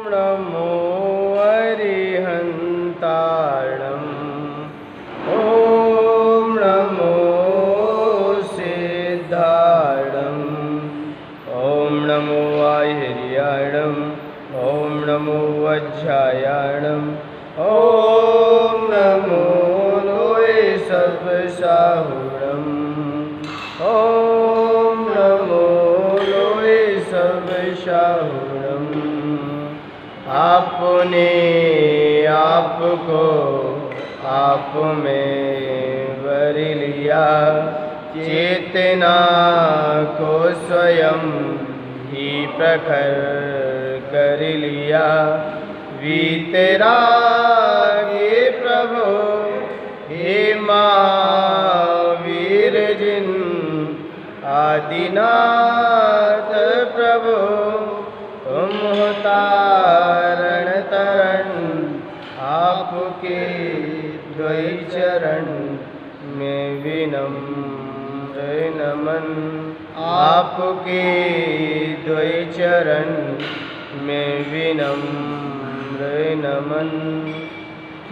नमो अरिहन्ताणम् ॐ नमो सिद्धाणम् ॐ नमो आहिर्याणम् ॐ नमो वज्रायाणम् ॐ नमो लोय सर्वसाहुरम् ॐ नमो लोय सर्वसाहुरम्। आपने आपको आप में वर लिया, चेतना को स्वयं ही प्रखर कर लिया। वीतरागे प्रभु हे महावीर जिन आदिनाथ प्रभु तुम हो तारण तरण, आपके द्वै चरण में विनम्र नमन। आपके द्वै चरण में विनम्र नमन।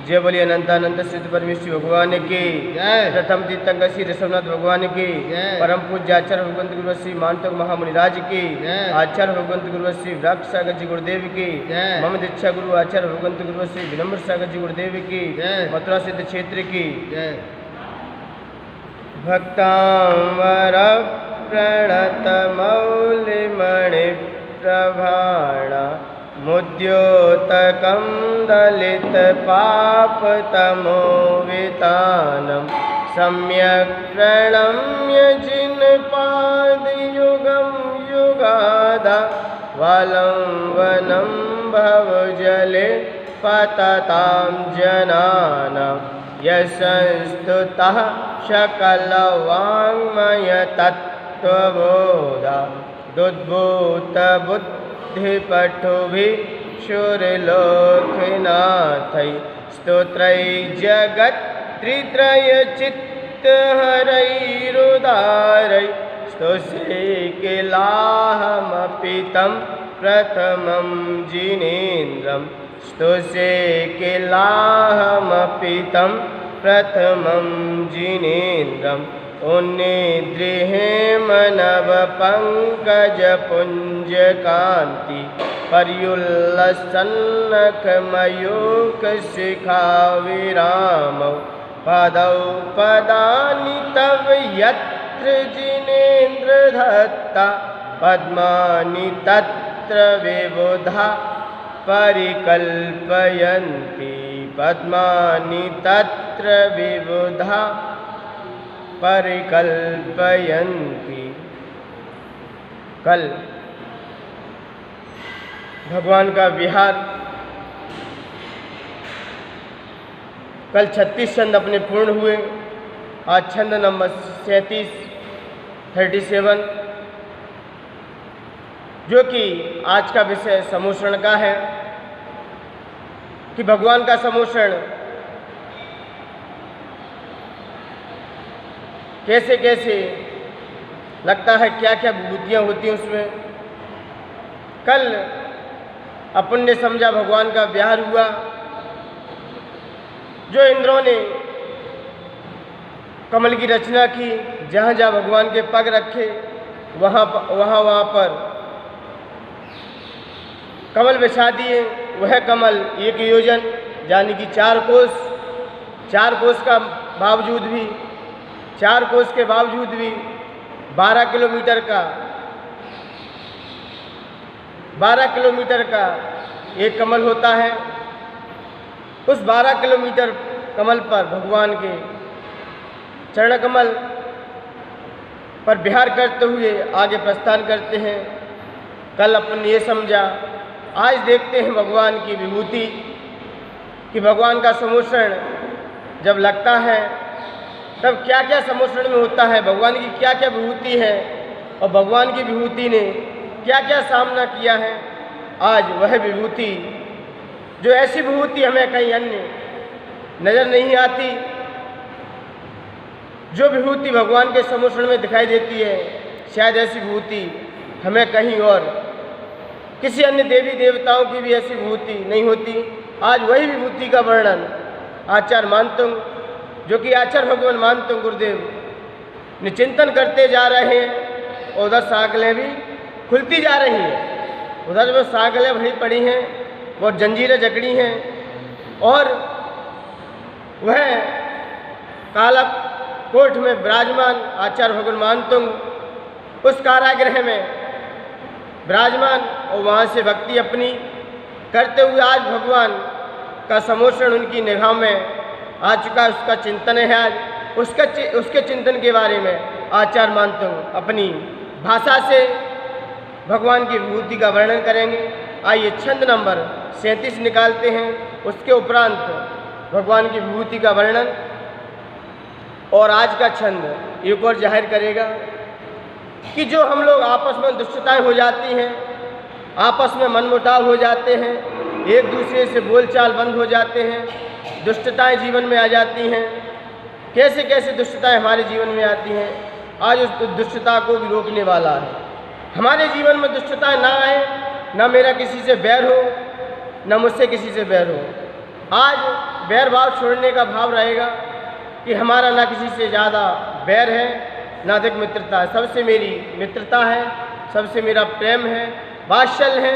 जय बोलिए अनंतानंद सिद्ध परमेश्वर भगवान की जय। प्रथम तीर्थंकर श्री ऋषभनाथ भगवान की जय। परम पूज्य आचार्य भगवंत गुरु श्री मानतोग महामुनि राज की जय। आचार्य भगवंत गुरु श्री विराट सागर जी गुरुदेव की जय। मम दीक्षा गुरु आचार्य भगवंत गुरु श्री विनम्र सागर जी गुरुदेव की जय। मथुरा सिद्ध क्षेत्र की जय। भक्तांवर प्रणत मौलिमणि प्रभाणा, मुद्योतकं दलित पापतमोवितानं, सम्यक् प्रणम्य जिनपादयुगं युगादा, वलम्बनं भवजले पततां जनानां। यशस्तुतः सकलवाङ्मय तत्त्वबोधा, दुद्भूतबुद्धिपटुभिः शूरलोकनाथै, स्तोत्रै जगत्त्रित्रयचित्तहरैरुदारै, स्तोत्रे किलाहमपि तं प्रथमं जिनेन्द्रं। स्तोत्रे किलाहमपि तं प्रथमं जिनेन्द्रम्। उन्निद्रिहेमनवपङ्कजपुञ्जकान्ति, पर्युल्लसन्नखमयूखशिखाविरामौ, पदौ पदानि तव यत्र जिनेन्द्रदत्ता, पद्मानि तत्र विबुधा परिकल्पयन्ति, पद्मानि तत्र विबुधा परिकल्पयन्ति। कल भगवान का विहार, कल 36 छंद अपने पूर्ण हुए। आज छंद नंबर 37 जो कि आज का विषय समूषण का है कि भगवान का समूषण कैसे कैसे लगता है, क्या क्या विभूतियाँ होती हैं उसमें। कल अपन ने समझा भगवान का विहार हुआ, जो इंद्रों ने कमल की रचना की, जहाँ जहाँ भगवान के पग रखे वहाँ पर कमल बिछा दिए। वह कमल 1 योजन यानी कि 4 कोस का बावजूद भी 4 कोस के बावजूद भी 12 किलोमीटर का एक कमल होता है। उस 12 किलोमीटर कमल पर भगवान के चरण कमल पर विहार करते हुए आगे प्रस्थान करते हैं। कल अपन ये समझा, आज देखते हैं भगवान की विभूति कि भगवान का समूषण जब लगता है तब क्या क्या समूषण में होता है, भगवान की क्या क्या विभूति है और भगवान की विभूति ने क्या क्या सामना किया है। आज वह विभूति, जो ऐसी विभूति हमें कहीं अन्य नज़र नहीं आती, जो विभूति भगवान के समूषण में दिखाई देती है, शायद ऐसी विभूति हमें कहीं और किसी अन्य देवी देवताओं की भी ऐसी विभूति नहीं होती। आज वही विभूति का वर्णन आचार्य मानतुंग, जो कि आचार्य भगवान मानतुंग गुरुदेव ने चिंतन करते जा रहे हैं, और उधर सागलें भी खुलती जा रही हैं। उधर वो सागलें भरी पड़ी हैं, वो जंजीरें जकड़ी हैं, और वह काला कोट में विराजमान आचार्य भगवान मानतुंग उस कारागृह में विराजमान, और वहाँ से भक्ति अपनी करते हुए आज भगवान का समोषण उनकी निगाह में आ चुका है। उसका चिंतन है आज, उसके चिंतन के बारे में आचार्य मानतुंग अपनी भाषा से भगवान की विभूति का वर्णन करेंगे। आइए छंद नंबर 37 निकालते हैं, उसके उपरांत भगवान की विभूति का वर्णन, और आज का छंद एक और जाहिर करेगा कि जो हम लोग आपस में दुष्टताएं हो जाती हैं, आपस में मनमुटाव हो जाते हैं, एक दूसरे से बोलचाल बंद हो जाते हैं, दुष्टताएं जीवन में आ जाती हैं। कैसे कैसे दुष्टताएं हमारे जीवन में आती हैं, आज उस दुष्टता को भी रोकने वाला है। हमारे जीवन में दुष्टताएं ना आए, ना मेरा किसी से बैर हो, ना मुझसे किसी से बैर हो। आज बैर भाव छोड़ने का भाव रहेगा कि हमारा ना किसी से ज़्यादा बैर है, ना अधिक मित्रता है। सबसे मेरी मित्रता है, सबसे मेरा प्रेम है, वात्सल्य है।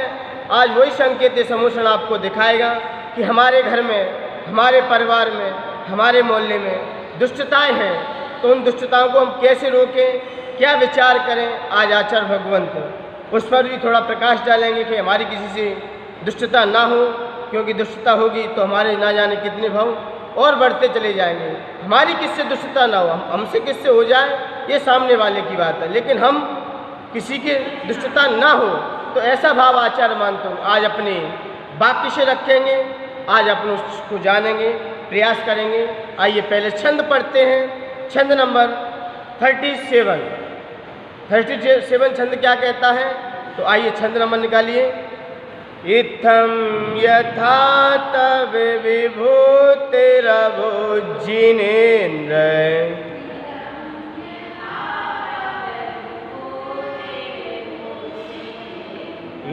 आज वही संकेत समोषण आपको दिखाएगा कि हमारे घर में, हमारे परिवार में, हमारे मोहल्ले में दुष्टताएं हैं, तो उन दुष्टताओं को हम कैसे रोकें, क्या विचार करें। आज आचार्य भगवंत उस पर भी थोड़ा प्रकाश डालेंगे कि हमारी किसी से दुष्टता ना हो, क्योंकि दुष्टता होगी तो हमारे ना जाने कितने भाव और बढ़ते चले जाएंगे। हमारी किससे दुष्टता ना हो, हमसे किससे हो जाए ये सामने वाले की बात है, लेकिन हम किसी के दुष्टता ना हो, तो ऐसा भाव आचार्य मानतुंग आज अपने वाक्य से रखेंगे, आज अपन उसको जानेंगे, प्रयास करेंगे। आइए पहले छंद पढ़ते हैं। छंद नंबर 37 छंद क्या कहता है, तो आइए छंद नंबर निकालिए। इत्थं यथा तव विभूतिरभुजिनेन्द्र,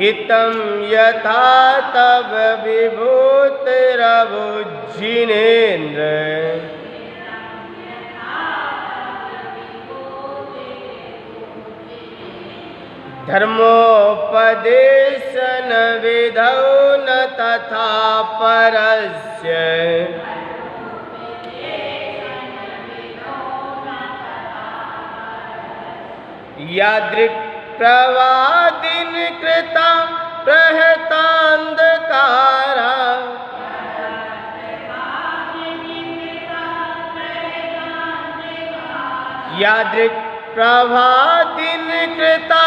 इत्थं यथा तव विभूतिरभुजिनेन्द्र, धर्मोपदेशन विधौ न तथा परस्य, यादृक् प्रवादिन कृता प्रहतांधकारा, यादृक् प्रवादिन कृता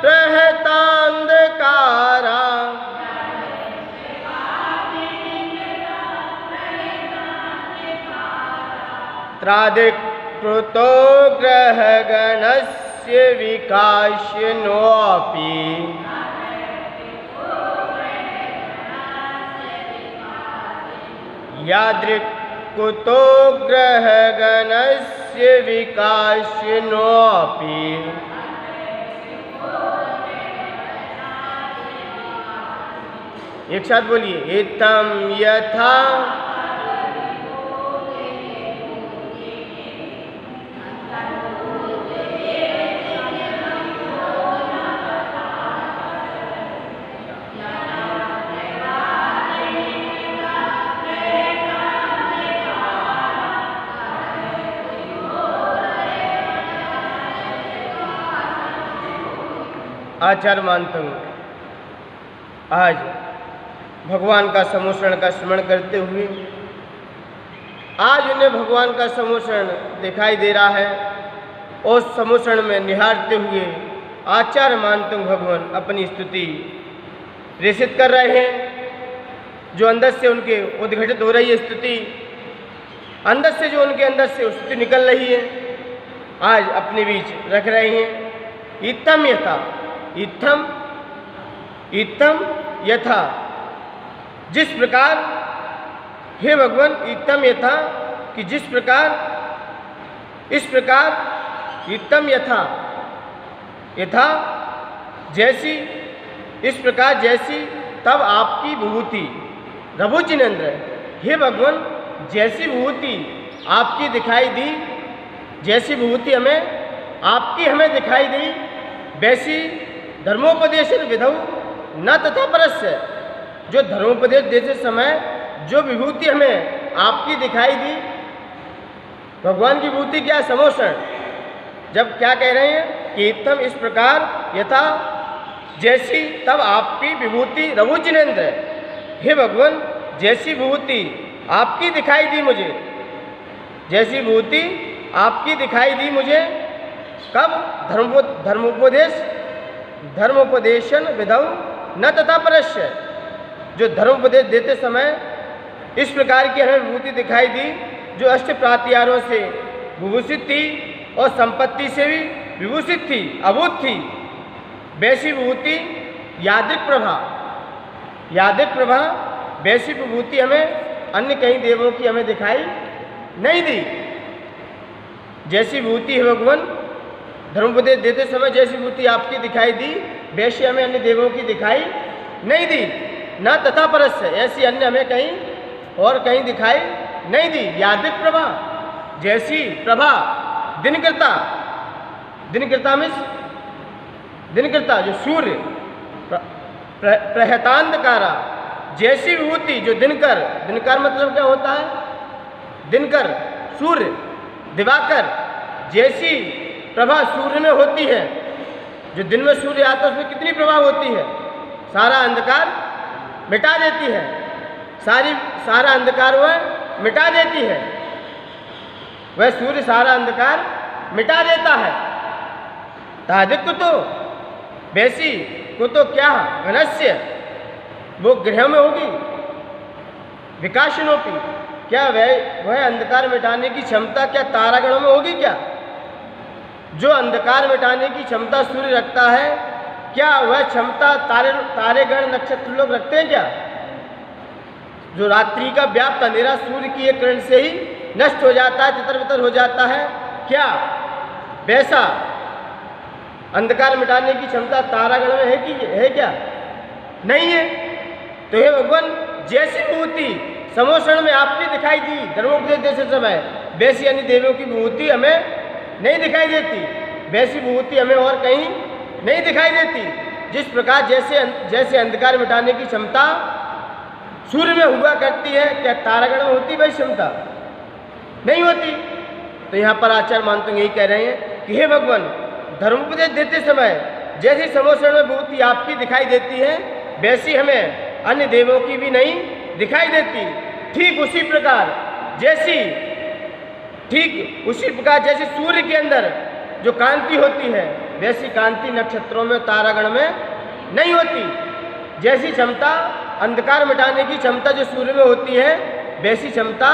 प्रहतांधकारा, त्रादिक् कृतो ग्रहगणस्य विकाशिनोऽपि, यादृक् कुतो ग्रहगणस्य विकाशिनोऽपि, एक साथ बोलिए। इत्थं यथा, आचार्य मानतुंग आज भगवान का समोषण का स्मरण करते हुए, आज उन्हें भगवान का समोषण दिखाई दे रहा है, और समोषण में निहारते हुए आचार्य मानतुंग भगवान अपनी स्तुति प्रेषित कर रहे हैं। जो अंदर से उनके उद्घटित हो रही है स्तुति, अंदर से जो उनके अंदर से स्तुति निकल रही है, आज अपने बीच रख रहे हैं। इत्थम यथा, इत्थम इत्थम यथा, जिस प्रकार, हे भगवान, इत्थम यथा कि जिस प्रकार, इस प्रकार, इत्थम यथा, यथा जैसी, इस प्रकार जैसी तब आपकी विभूति रघु जिनेन्द्र, हे भगवान जैसी विभूति आपकी दिखाई दी, जैसी विभूति हमें दिखाई दी, वैसी धर्मोपदेशन विधौ न तथा परस्य, जो धर्मोपदेश देते समय जो विभूति हमें आपकी दिखाई दी, भगवान की विभूति क्या समोषण, जब क्या कह रहे हैं कि इत्थम इस प्रकार यथा जैसी तब आपकी विभूति रघु जिनेन्द्र, हे भगवान जैसी विभूति आपकी दिखाई दी मुझे, जैसी विभूति आपकी दिखाई दी मुझे, कब धर्मोपदेशन विधौ न तथा परस्य, जो धर्मोपदेश देते समय इस प्रकार की हमें विभूति दिखाई दी, जो अष्ट प्रात्यारों से विभूषित थी और संपत्ति से भी विभूषित थी, अभूत थी, वैसी विभूति यादृक् प्रभा वैसी विभूति हमें अन्य कई देवों की हमें दिखाई नहीं दी। जैसी विभूति है भगवान धर्मोपदेश देते समय जैसी विभूति आपकी दिखाई दी, वैसी हमें अन्य देवों की दिखाई नहीं दी, न तथा परस्य, ऐसी अन्य हमें कहीं और कहीं दिखाई नहीं दी। यादृक् प्रभा जैसी प्रभा, दिनकृता मीन्स दिनकृता जो सूर्य, प्रहतांधकारा जैसी विभूति जो दिनकर मतलब क्या होता है, दिनकर सूर्य, दिवाकर जैसी प्रभा सूर्य में होती है, जो दिन में सूर्य आता है उसमें कितनी प्रभा होती है, सारा अंधकार मिटा देती है, सारा अंधकार वह मिटा देती है, वह सूर्य सारा अंधकार मिटा देता है। तादिक तो वैसी को तो क्या घनस्य, वो गृह में होगी, विकासनोपी क्या वह अंधकार मिटाने की क्षमता क्या तारागणों में होगी क्या, जो अंधकार मिटाने की क्षमता सूर्य रखता है, क्या वह क्षमता तारेगण नक्षत्र लोग रखते हैं क्या, जो रात्रि का व्याप्त अंधेरा सूर्य की एक किरण से ही नष्ट हो जाता है, तितर बितर हो जाता है, क्या वैसा अंधकार मिटाने की क्षमता तारागण में है क्या, नहीं है। तो हे भगवान जैसी विभूति समोषण में आपने दिखाई दी धर्मोपदेश देते समय, वैसी अन्य देवियों की विभूति हमें नहीं दिखाई देती, वैसी विभूति हमें और कहीं नहीं दिखाई देती। जिस प्रकार जैसे अंधकार मिटाने की क्षमता सूर्य में हुआ करती है, क्या तारागण में होती वही क्षमता नहीं होती। तो यहाँ पर आचार्य मानते यही कह रहे हैं कि हे भगवान धर्मोपदेश देते समय जैसी समोषण में विभूति आपकी दिखाई देती है, वैसी हमें अन्य देवों की भी नहीं दिखाई देती। ठीक उसी प्रकार जैसे सूर्य के अंदर जो कांति होती है, वैसी कांति नक्षत्रों में तारागण में नहीं होती। जैसी क्षमता अंधकार मिटाने की क्षमता जो सूर्य में होती है, वैसी क्षमता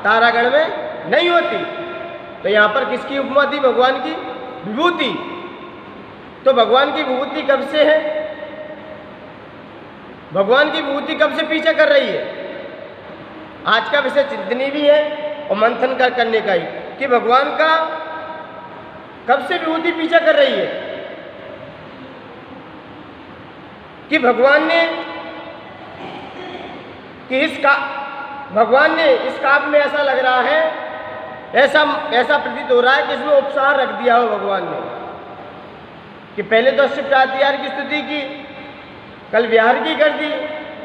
तारागण में नहीं होती। तो यहाँ पर किसकी उपमा दी, भगवान की विभूति। तो भगवान की विभूति कब से है, भगवान की विभूति कब से पीछा कर रही है। आज का विषय चिंतनी भी है और मंथन करने का ही कि भगवान का कब से विभूति पीछा कर रही है, कि भगवान ने इस काव्य में ऐसा लग रहा है, ऐसा प्रतीत हो रहा है कि इसमें उपसार रख दिया हो भगवान ने, कि पहले तो अष्ट प्रातिहार की स्तुति की, कल विहार की कर दी,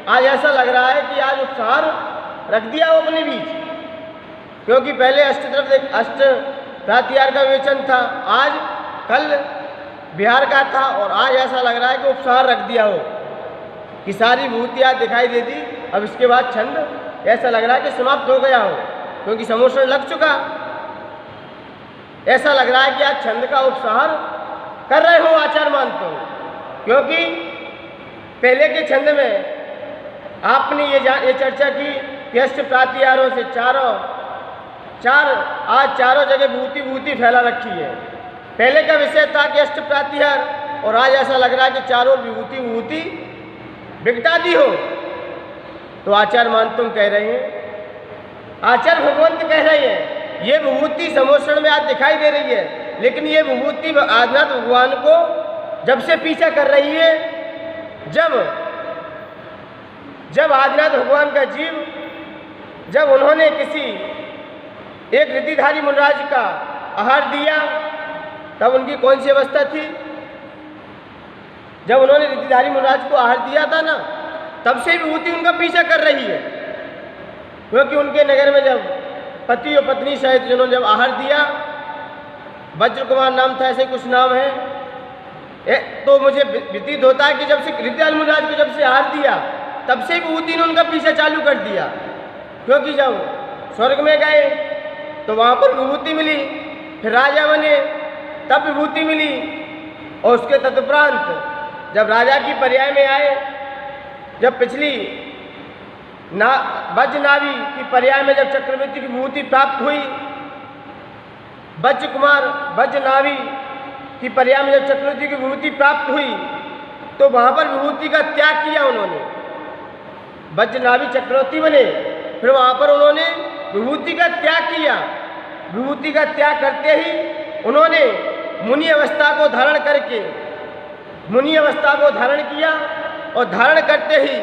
आज ऐसा लग रहा है कि आज उपसार रख दिया हो अपने बीच, क्योंकि पहले अष्ट प्रातिहार का विवेचन था, आज कल विहार का था, और आज ऐसा लग रहा है कि उपसार रख दिया हो कि सारी विभूति आज दिखाई दे दी। अब इसके बाद छंद ऐसा लग रहा है कि समाप्त हो गया हो, क्योंकि समोषण लग चुका। ऐसा लग रहा है कि आज छंद का उपसार कर रहे हो आचार्य मानते हो, क्योंकि पहले के छंद में आपने ये चर्चा की कि अष्ट प्रातिहारों से आज चारों जगह विभूति फैला रखी है। पहले का विषय था कि अष्ट प्रातिहार, और आज ऐसा लग रहा है कि चारों विभूति बिगटा दी हो। तो आचार्य मानतुम कह रहे हैं, आचार्य भगवंत कह रहे हैं, ये विभूति समोषण में आज दिखाई दे रही है, लेकिन ये विभूति आदिनाथ भगवान को जब से पीछा कर रही है, जब आदिनाथ भगवान का जीव, जब उन्होंने किसी एक ऋतिधारी मुनिराज का आहार दिया, तब उनकी कौन सी अवस्था थी? जब उन्होंने ऋतिधारी मुनिराज को आहार दिया था ना, तब से विभूति उनका पीछा कर रही है। क्योंकि उनके नगर में जब पति और पत्नी सहित जिन्होंने जब आहार दिया, वज्र कुमार नाम था, ऐसे कुछ नाम है, तो मुझे व्यतीत होता है कि जब से ऋतिधारी मुनिराज को जब से आहार दिया, तब से विभूति ने उनका पीछा चालू कर दिया। क्योंकि जब स्वर्ग में गए तो वहाँ पर विभूति मिली, फिर राजा बने तब विभूति मिली, और उसके तदुपरांत जब राजा की पर्याय में आए, जब पिछली वज्रनाभि की पर्याय में जब चक्रवर्ती की विभूति प्राप्त हुई, वज्रनाभि की पर्याय में जब चक्रवर्ती की विभूति प्राप्त हुई, तो वहाँ पर विभूति का त्याग किया उन्होंने। वज्रनाभि चक्रवर्ती बने, फिर वहाँ पर उन्होंने विभूति का त्याग किया। विभूति का त्याग करते ही उन्होंने मुनि अवस्था को धारण करके मुनि अवस्था को धारण किया, और धारण करते ही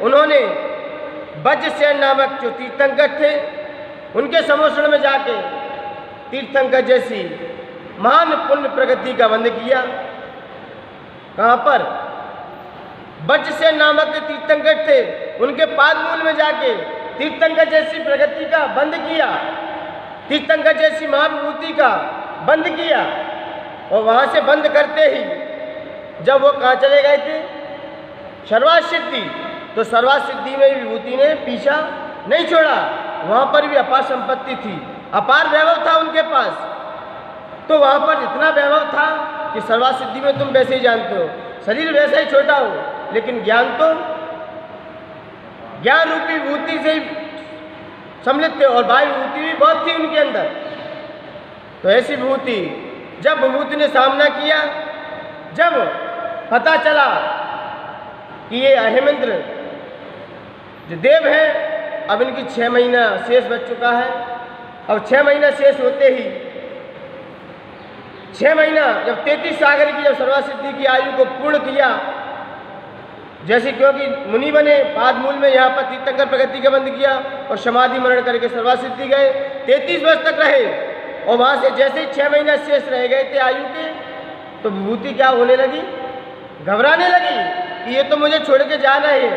उन्होंने वज्रसेन नामक जो तीर्थंकर थे, उनके समोषण में जाके तीर्थंकर जैसी महान पुण्य प्रगति का बंध किया। कहाँ पर? वज्रसेन नामक तीर्थंकर थे, उनके पादमूल में जाके तीर्थंकर जैसी प्रगति का बंध किया, तीर्थंकर जैसी महाविभूति का बंध किया। और वहाँ से बंद करते ही जब वो कहाँ चले गए थे? सर्वार्थ सिद्धि। तो सर्वार्थ सिद्धि में विभूति ने पीछा नहीं छोड़ा, वहाँ पर भी अपार संपत्ति थी, अपार वैभव था उनके पास। तो वहाँ पर इतना वैभव था कि सर्वार्थ सिद्धि में तुम वैसे ही जानते हो, शरीर वैसा ही छोटा हो, लेकिन ज्ञान तो ज्ञान रूपी विभूति से ही सम्मिलित थे, और बाह्य विभूति भी बहुत थी उनके अंदर। तो ऐसी विभूति, जब विभूति ने सामना किया, जब पता चला कि ये अहेमेंद्र जो देव है, अब इनकी 6 महीना शेष बच चुका है। अब 6 महीना शेष होते ही 6 महीना जब 33 सागर की जब सर्वार्थ सिद्धि की आयु को पूर्ण किया, जैसे क्योंकि मुनि बने, पादमूल में यहाँ पर तीर्थंकर प्रगति का बंद किया और समाधि मरण करके सर्वार्थ सिद्धि गए, 33 वर्ष तक रहे। और वहाँ से जैसे ही 6 महीना शेष रह गए थे आयु के, तो विभूति क्या होने लगी? घबराने लगी कि ये तो मुझे छोड़ के जाना है।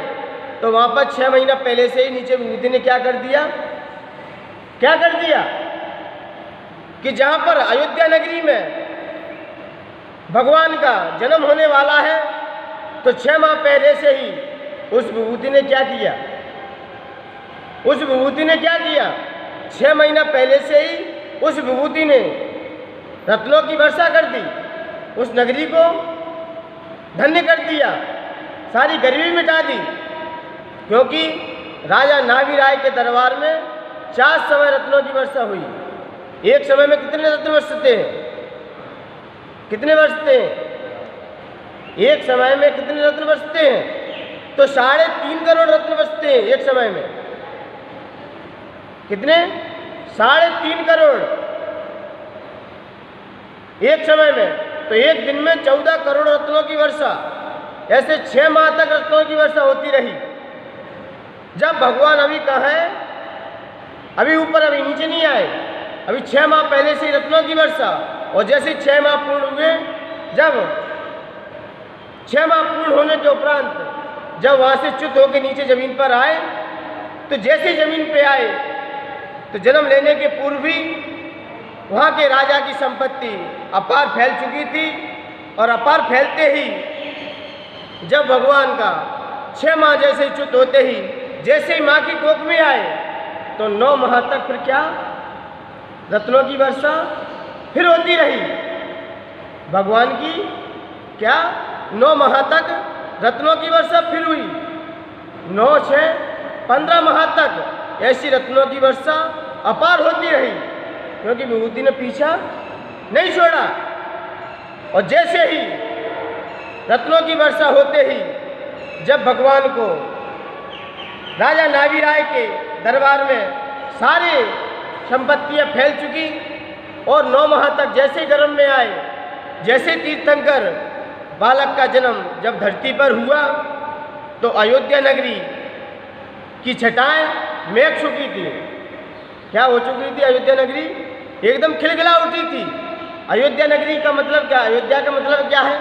तो वहाँ पर 6 महीना पहले से ही नीचे विभूति ने क्या कर दिया? कि जहाँ पर अयोध्या नगरी में भगवान का जन्म होने वाला है, तो 6 माह पहले से ही उस विभूति ने क्या किया? 6 महीना पहले से ही उस विभूति ने रत्नों की वर्षा कर दी, उस नगरी को धन्य कर दिया, सारी गरीबी मिटा दी। क्योंकि राजा नाभि राय के दरबार में 4 समय रत्नों की वर्षा हुई। एक समय में कितने रत्न बरसते हैं? एक समय में कितने रत्न बरसते हैं? तो 3.5 करोड़ रत्न बरसते हैं एक समय में। कितने? 3.5 करोड़ एक समय में। तो एक दिन में 14 करोड़ रत्नों की वर्षा। ऐसे 6 माह तक रत्नों की वर्षा होती रही। जब भगवान अभी कहाँ है? अभी ऊपर, अभी नीचे नहीं आए। अभी 6 माह पहले से ही रत्नों की वर्षा। और जैसे 6 माह पूर्ण हुए, जब 6 माह पूर्ण होने के उपरांत जब वहाँ से च्युत होकर नीचे जमीन पर आए, तो जैसे जमीन पे आए तो जन्म लेने के पूर्व भी वहाँ के राजा की संपत्ति अपार फैल चुकी थी। और अपार फैलते ही जब भगवान का 6 माह जैसे च्युत होते ही जैसे ही माँ की कोख में आए, तो 9 माह तक फिर क्या? रत्नों की वर्षा फिर होती रही। भगवान की क्या 9 माह तक रत्नों की वर्षा फिर हुई। 9, 6, 15 माह तक ऐसी रत्नों की वर्षा अपार होती रही, क्योंकि विभूति ने पीछा नहीं छोड़ा। और जैसे ही रत्नों की वर्षा होते ही जब भगवान को राजा नाभि राय के दरबार में सारी संपत्तियां फैल चुकी, और 9 माह तक जैसे गर्भ में आए, जैसे तीर्थंकर बालक का जन्म जब धरती पर हुआ तो अयोध्या नगरी की छटाएं मेघ चुकी थी। क्या हो चुकी थी? अयोध्या नगरी एकदम खिलखिला उठी थी। अयोध्या नगरी का मतलब क्या? अयोध्या का मतलब क्या है?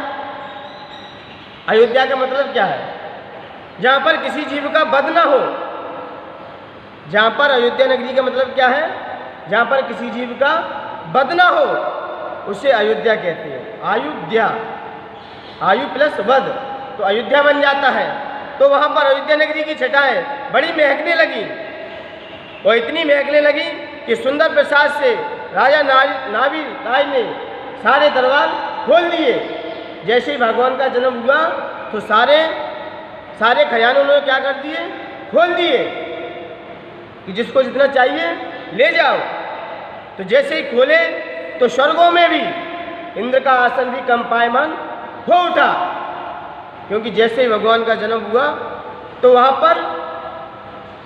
अयोध्या का मतलब क्या है? जहाँ पर किसी जीव का वध न हो। जहाँ पर अयोध्या नगरी का मतलब क्या है? जहाँ पर किसी जीव का वध न हो उसे अयोध्या कहते हैं। आयुध्या, आयु प्लस वध तो अयोध्या बन जाता है। तो वहाँ पर अयोध्या नगरी की छटाएं बड़ी महकने लगी और इतनी महकने लगी कि सुंदर प्रसाद से राजा नाभि राज ने सारे दरबार खोल दिए। जैसे ही भगवान का जन्म हुआ तो सारे खजाने उन्होंने क्या कर दिए? खोल दिए कि जिसको जितना चाहिए ले जाओ। तो जैसे ही खोले तो स्वर्गों में भी इंद्र का आसन भी कंपायमान हो उठा, क्योंकि जैसे ही भगवान का जन्म हुआ तो वहाँ पर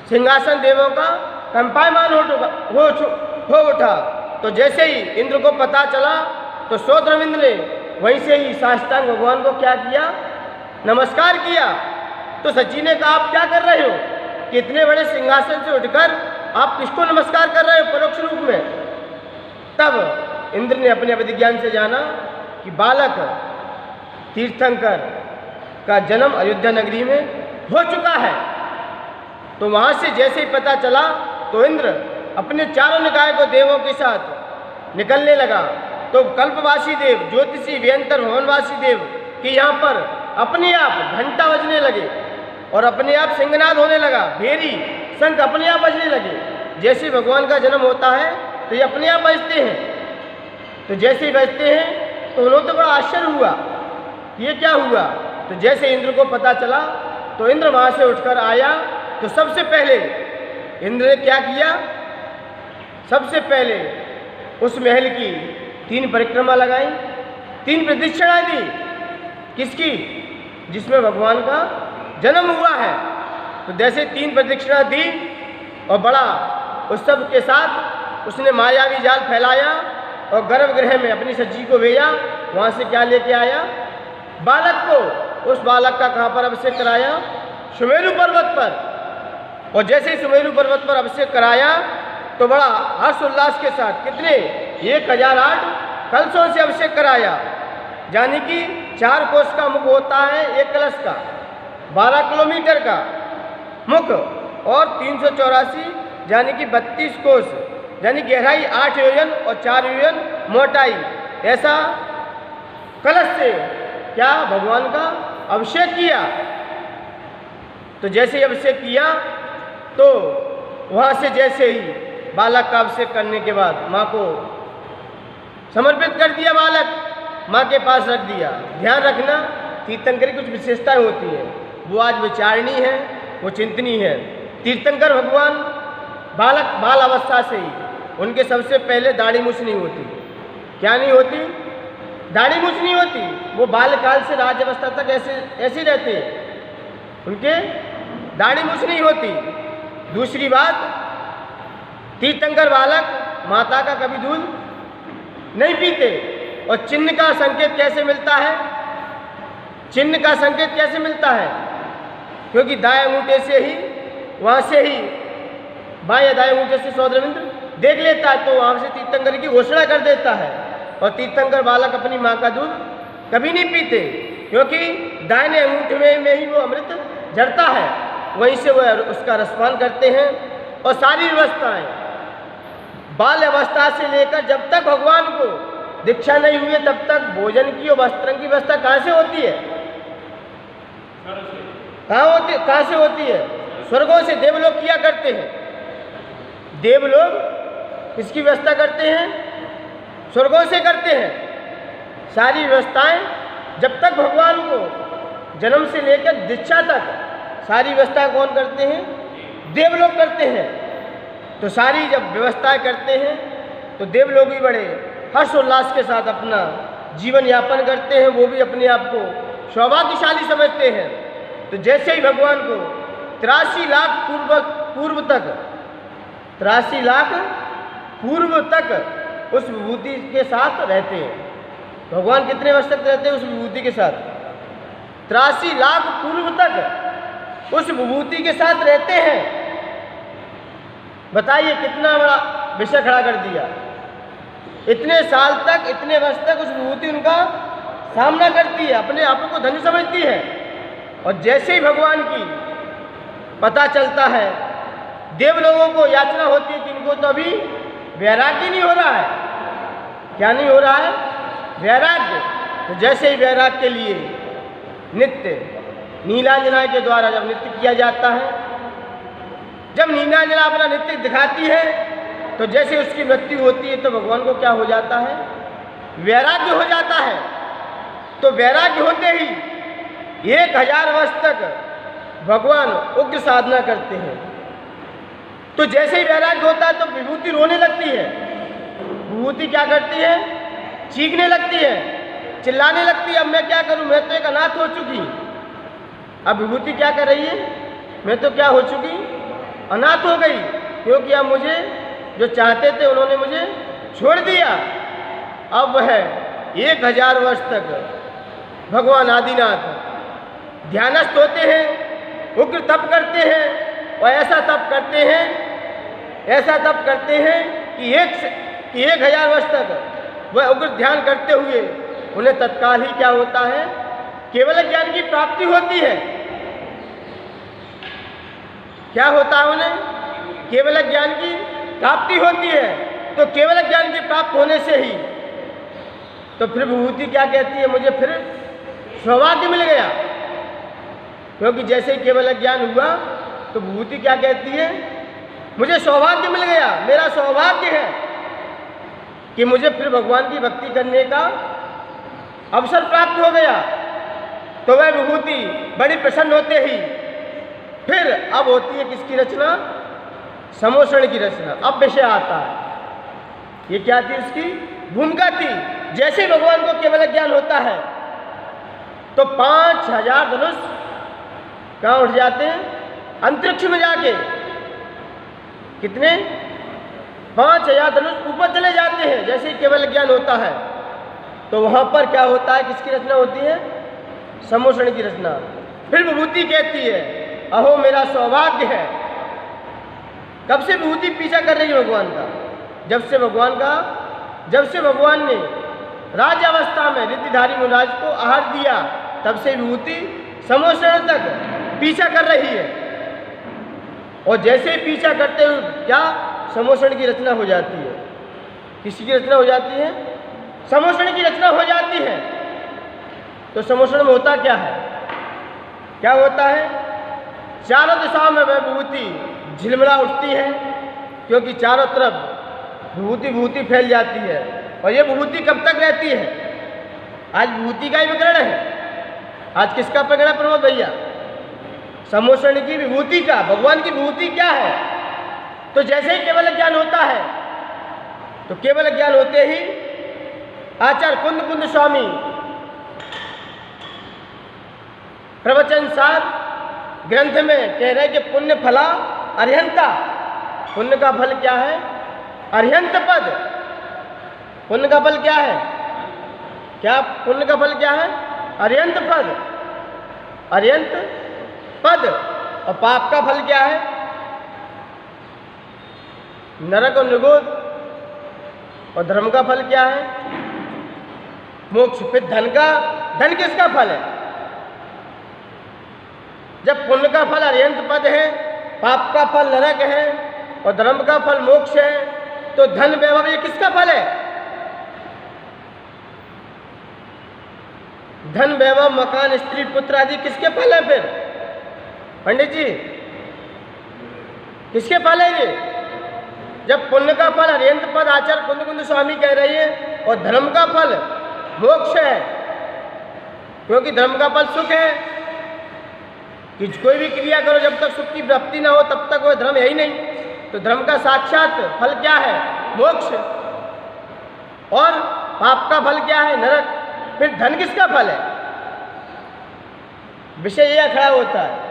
सिंहासन देवों का कंपायमान हो उठा। तो जैसे ही इंद्र को पता चला तो सौद्रविंद ने वहीं से ही साष्टांग भगवान को क्या किया? नमस्कार किया। तो सची ने कहा आप क्या कर रहे हो कि इतने बड़े सिंहासन से उठकर आप किसको नमस्कार कर रहे हो परोक्ष रूप में? तब इंद्र ने अपने अभिज्ञान से जाना कि बालक तीर्थंकर का जन्म अयोध्या नगरी में हो चुका है। तो वहाँ से जैसे ही पता चला तो इंद्र अपने चारों निकाय को देवों के साथ निकलने लगा। तो कल्पवासी देव, ज्योतिषी, व्यंतर, भवनवासी देव कि यहाँ पर अपने आप घंटा बजने लगे और अपने आप सिंहनाद होने लगा, भेरी शंख अपने आप बजने लगे। जैसे ही भगवान का जन्म होता है तो ये अपने आप बजते हैं। तो जैसे ही बजते हैं तो उन्होंने तो बड़ा आश्चर्य हुआ, ये क्या हुआ? तो जैसे इंद्र को पता चला तो इंद्र वहाँ से उठकर आया। तो सबसे पहले इंद्र ने क्या किया? सबसे पहले उस महल की 3 परिक्रमा लगाई, 3 प्रदक्षिणा दी। किसकी? जिसमें भगवान का जन्म हुआ है। तो जैसे 3 प्रदक्षिणा दी और बड़ा उत्सव के साथ उसने मायावी जाल फैलाया और गर्भगृह में अपनी सज्जी को भेजा। वहाँ से क्या लेके आया? बालक को। उस बालक का कहाँ पर अभिषेक कराया? सुमेरु पर्वत पर। और जैसे ही सुमेरु पर्वत पर अभिषेक कराया तो बड़ा हर्षोल्लास के साथ कितने 1008 कलशों से अभिषेक कराया। यानी कि 4 कोस का मुख होता है एक कलश का, 12 किलोमीटर का मुख और 384 यानी कि 32 कोस, यानी गहराई 8 योजन और 4 योजन मोटाई। ऐसा कलश से क्या भगवान का अभिषेक किया। तो जैसे ही अभिषेक किया तो वहाँ से जैसे ही बालक का अभिषेक करने के बाद माँ को समर्पित कर दिया, बालक माँ के पास रख दिया। ध्यान रखना तीर्थंकर की कुछ विशेषताएं होती हैं, वो आज विचारणीय है, वो चिंतनीय है। तीर्थंकर भगवान बाल अवस्था से ही उनके सबसे पहले दाढ़ी मूछ नहीं होती। क्या नहीं होती? दाढ़ी मूछ नहीं होती। वो बालकाल से राज्य अवस्था तक ऐसे रहते हैं, उनके दाढ़ी मूछ नहीं होती। दूसरी बात, तीर्थंकर बालक माता का कभी दूध नहीं पीते। और चिन्ह का संकेत कैसे मिलता है? चिन्ह का संकेत कैसे मिलता है? क्योंकि दाएं अंगूठे से ही, वहाँ से ही बाएं दाएं अंगूठे से सौद्रविंद देख लेता है, तो वहाँ से तीर्थंकर की घोषणा कर देता है। और तीर्थंकर बालक अपनी माँ का दूध कभी नहीं पीते, क्योंकि दाहिने अंगूठे में ही वो अमृत झरता है, वहीं से वो उसका रसपान करते हैं। और सारी व्यवस्थाएं बाल अवस्था से लेकर जब तक भगवान को दीक्षा नहीं हुई है तब तक भोजन की और वस्त्र की व्यवस्था कहाँ से होती है? कहाँ से होती है? स्वर्गों से। देवलोग किया करते हैं। देवलोग किसकी व्यवस्था करते हैं? स्वर्गों से करते हैं। सारी व्यवस्थाएं जब तक भगवान को जन्म से लेकर दीक्षा तक सारी व्यवस्थाएं कौन करते हैं? देवलोग करते हैं। तो सारी जब व्यवस्थाएं करते हैं तो देवलोग भी बड़े हर्षोल्लास के साथ अपना जीवन यापन करते हैं, वो भी अपने आप को सौभाग्यशाली समझते हैं। तो जैसे ही भगवान को 83 लाख पूर्व तक 83 लाख पूर्व तक उस विभूति के साथ रहते हैं। भगवान कितने वर्ष तक रहते हैं उस विभूति के साथ? 83 लाख पूर्व तक उस विभूति के साथ रहते हैं। बताइए कितना बड़ा विषय खड़ा कर दिया। इतने साल तक, इतने वर्ष तक उस विभूति उनका सामना करती है, अपने आप को धन्य समझती है। और जैसे ही भगवान की पता चलता है, देव लोगों को याचना होती है कि इनको तो अभी वैराग्य नहीं हो रहा है। क्या नहीं हो रहा है? वैराग्य। तो जैसे ही वैराग्य के लिए नित्य नीलांजना के द्वारा जब नृत्य किया जाता है, जब नीलांजना अपना नृत्य दिखाती है, तो जैसे उसकी मृत्यु होती है तो भगवान को क्या हो जाता है? वैराग्य हो जाता है। तो वैराग्य होते ही 1000 वर्ष तक भगवान उग्र साधना करते हैं। तो जैसे ही वैराग्य होता है तो विभूति रोने लगती है। विभूति क्या करती है? चीखने लगती है, चिल्लाने लगती है, अब मैं क्या करूं, मैं तो एक अनाथ हो चुकी। अब विभूति क्या कर रही है? मैं तो क्या हो चुकी? अनाथ हो गई, क्योंकि अब मुझे जो चाहते थे उन्होंने मुझे छोड़ दिया। अब वह 1000 वर्ष तक भगवान आदिनाथ ध्यानस्थ होते हैं, उग्र तप करते हैं, और ऐसा तप करते हैं कि 1000 वर्ष तक वह उग्र ध्यान करते हुए उन्हें तत्काल ही क्या होता है? केवल ज्ञान की प्राप्ति होती है। क्या होता है? उन्हें केवल ज्ञान की प्राप्ति होती है। तो केवल ज्ञान की प्राप्त होने से ही तो फिर विभूति क्या कहती है? मुझे फिर सौभाग्य मिल गया। क्योंकि जैसे ही केवल ज्ञान हुआ तो विभूति क्या कहती है? मुझे सौभाग्य मिल गया, मेरा सौभाग्य है कि मुझे फिर भगवान की भक्ति करने का अवसर प्राप्त हो गया। तो वह विभूति बड़ी प्रसन्न होते ही फिर अब होती है किसकी रचना? समोषण की रचना। अब विषय आता है, ये क्या थी? उसकी भूमिका थी। जैसे भगवान को केवल ज्ञान होता है तो 5000 धनुष कहाँ उठ जाते हैं? अंतरिक्ष में जाके। कितने? 5000 धनुष ऊपर चले जाते हैं जैसे ही केवल ज्ञान होता है। तो वहाँ पर क्या होता है? किसकी रचना होती है? समोषण की रचना। फिर विभूति कहती है, अहो मेरा सौभाग्य है। कब से विभूति पीछा कर रही है भगवान का? जब से भगवान ने राज्यावस्था में रिद्धिधारी मुनिराज को आहार दिया, तब से विभूति समोषण तक पीछा कर रही है। और जैसे ही पीछा करते हुए क्या? समोषण की रचना हो जाती है। किसी की रचना हो जाती है? समोषण की रचना हो जाती है। तो समोषण में होता क्या है? क्या होता है? चारों दिशाओं में वह विभूति झिलमिला उठती है, क्योंकि चारों तरफ विभूति फैल जाती है। और ये विभूति कब तक रहती है? आज विभूति का ही प्रकरण है। आज किसका प्रकरण है प्रमोद भैया? समोषण की विभूति का। भगवान की विभूति क्या है? तो जैसे ही केवल ज्ञान होता है तो केवल ज्ञान होते ही आचार्य कुंद स्वामी प्रवचन सार ग्रंथ में कह रहे कि पुण्य फला अर्हंता। पुण्य का फल क्या है? अर्हंत पद। पुण्य का फल क्या है? क्या पुण्य का फल क्या है? अर्हंत पद। अर्हंत पद। और पाप का फल क्या है? नरक और निगोद। और धर्म का फल क्या है? मोक्ष। फिर धन किसका फल है? जब पुण्य का फल अर्हंत पद है, पाप का फल नरक है और धर्म का फल मोक्ष है, तो धन वैभव ये किसका फल है? धन वैभव मकान स्त्री पुत्र आदि किसके फल है? फिर पंडित जी किसके फल है ये? जब पुण्य का फल अर्हंत पद आचार्य कुंद स्वामी कह रही है, और धर्म का फल मोक्ष है, क्योंकि धर्म का फल सुख है कि कोई भी क्रिया करो जब तक सुख की प्राप्ति ना हो तब तक वह धर्म है ही नहीं। तो धर्म का साक्षात फल क्या है? मोक्ष। और पाप का फल क्या है? नरक। फिर धन किसका फल है? विषय यह खड़ा होता है।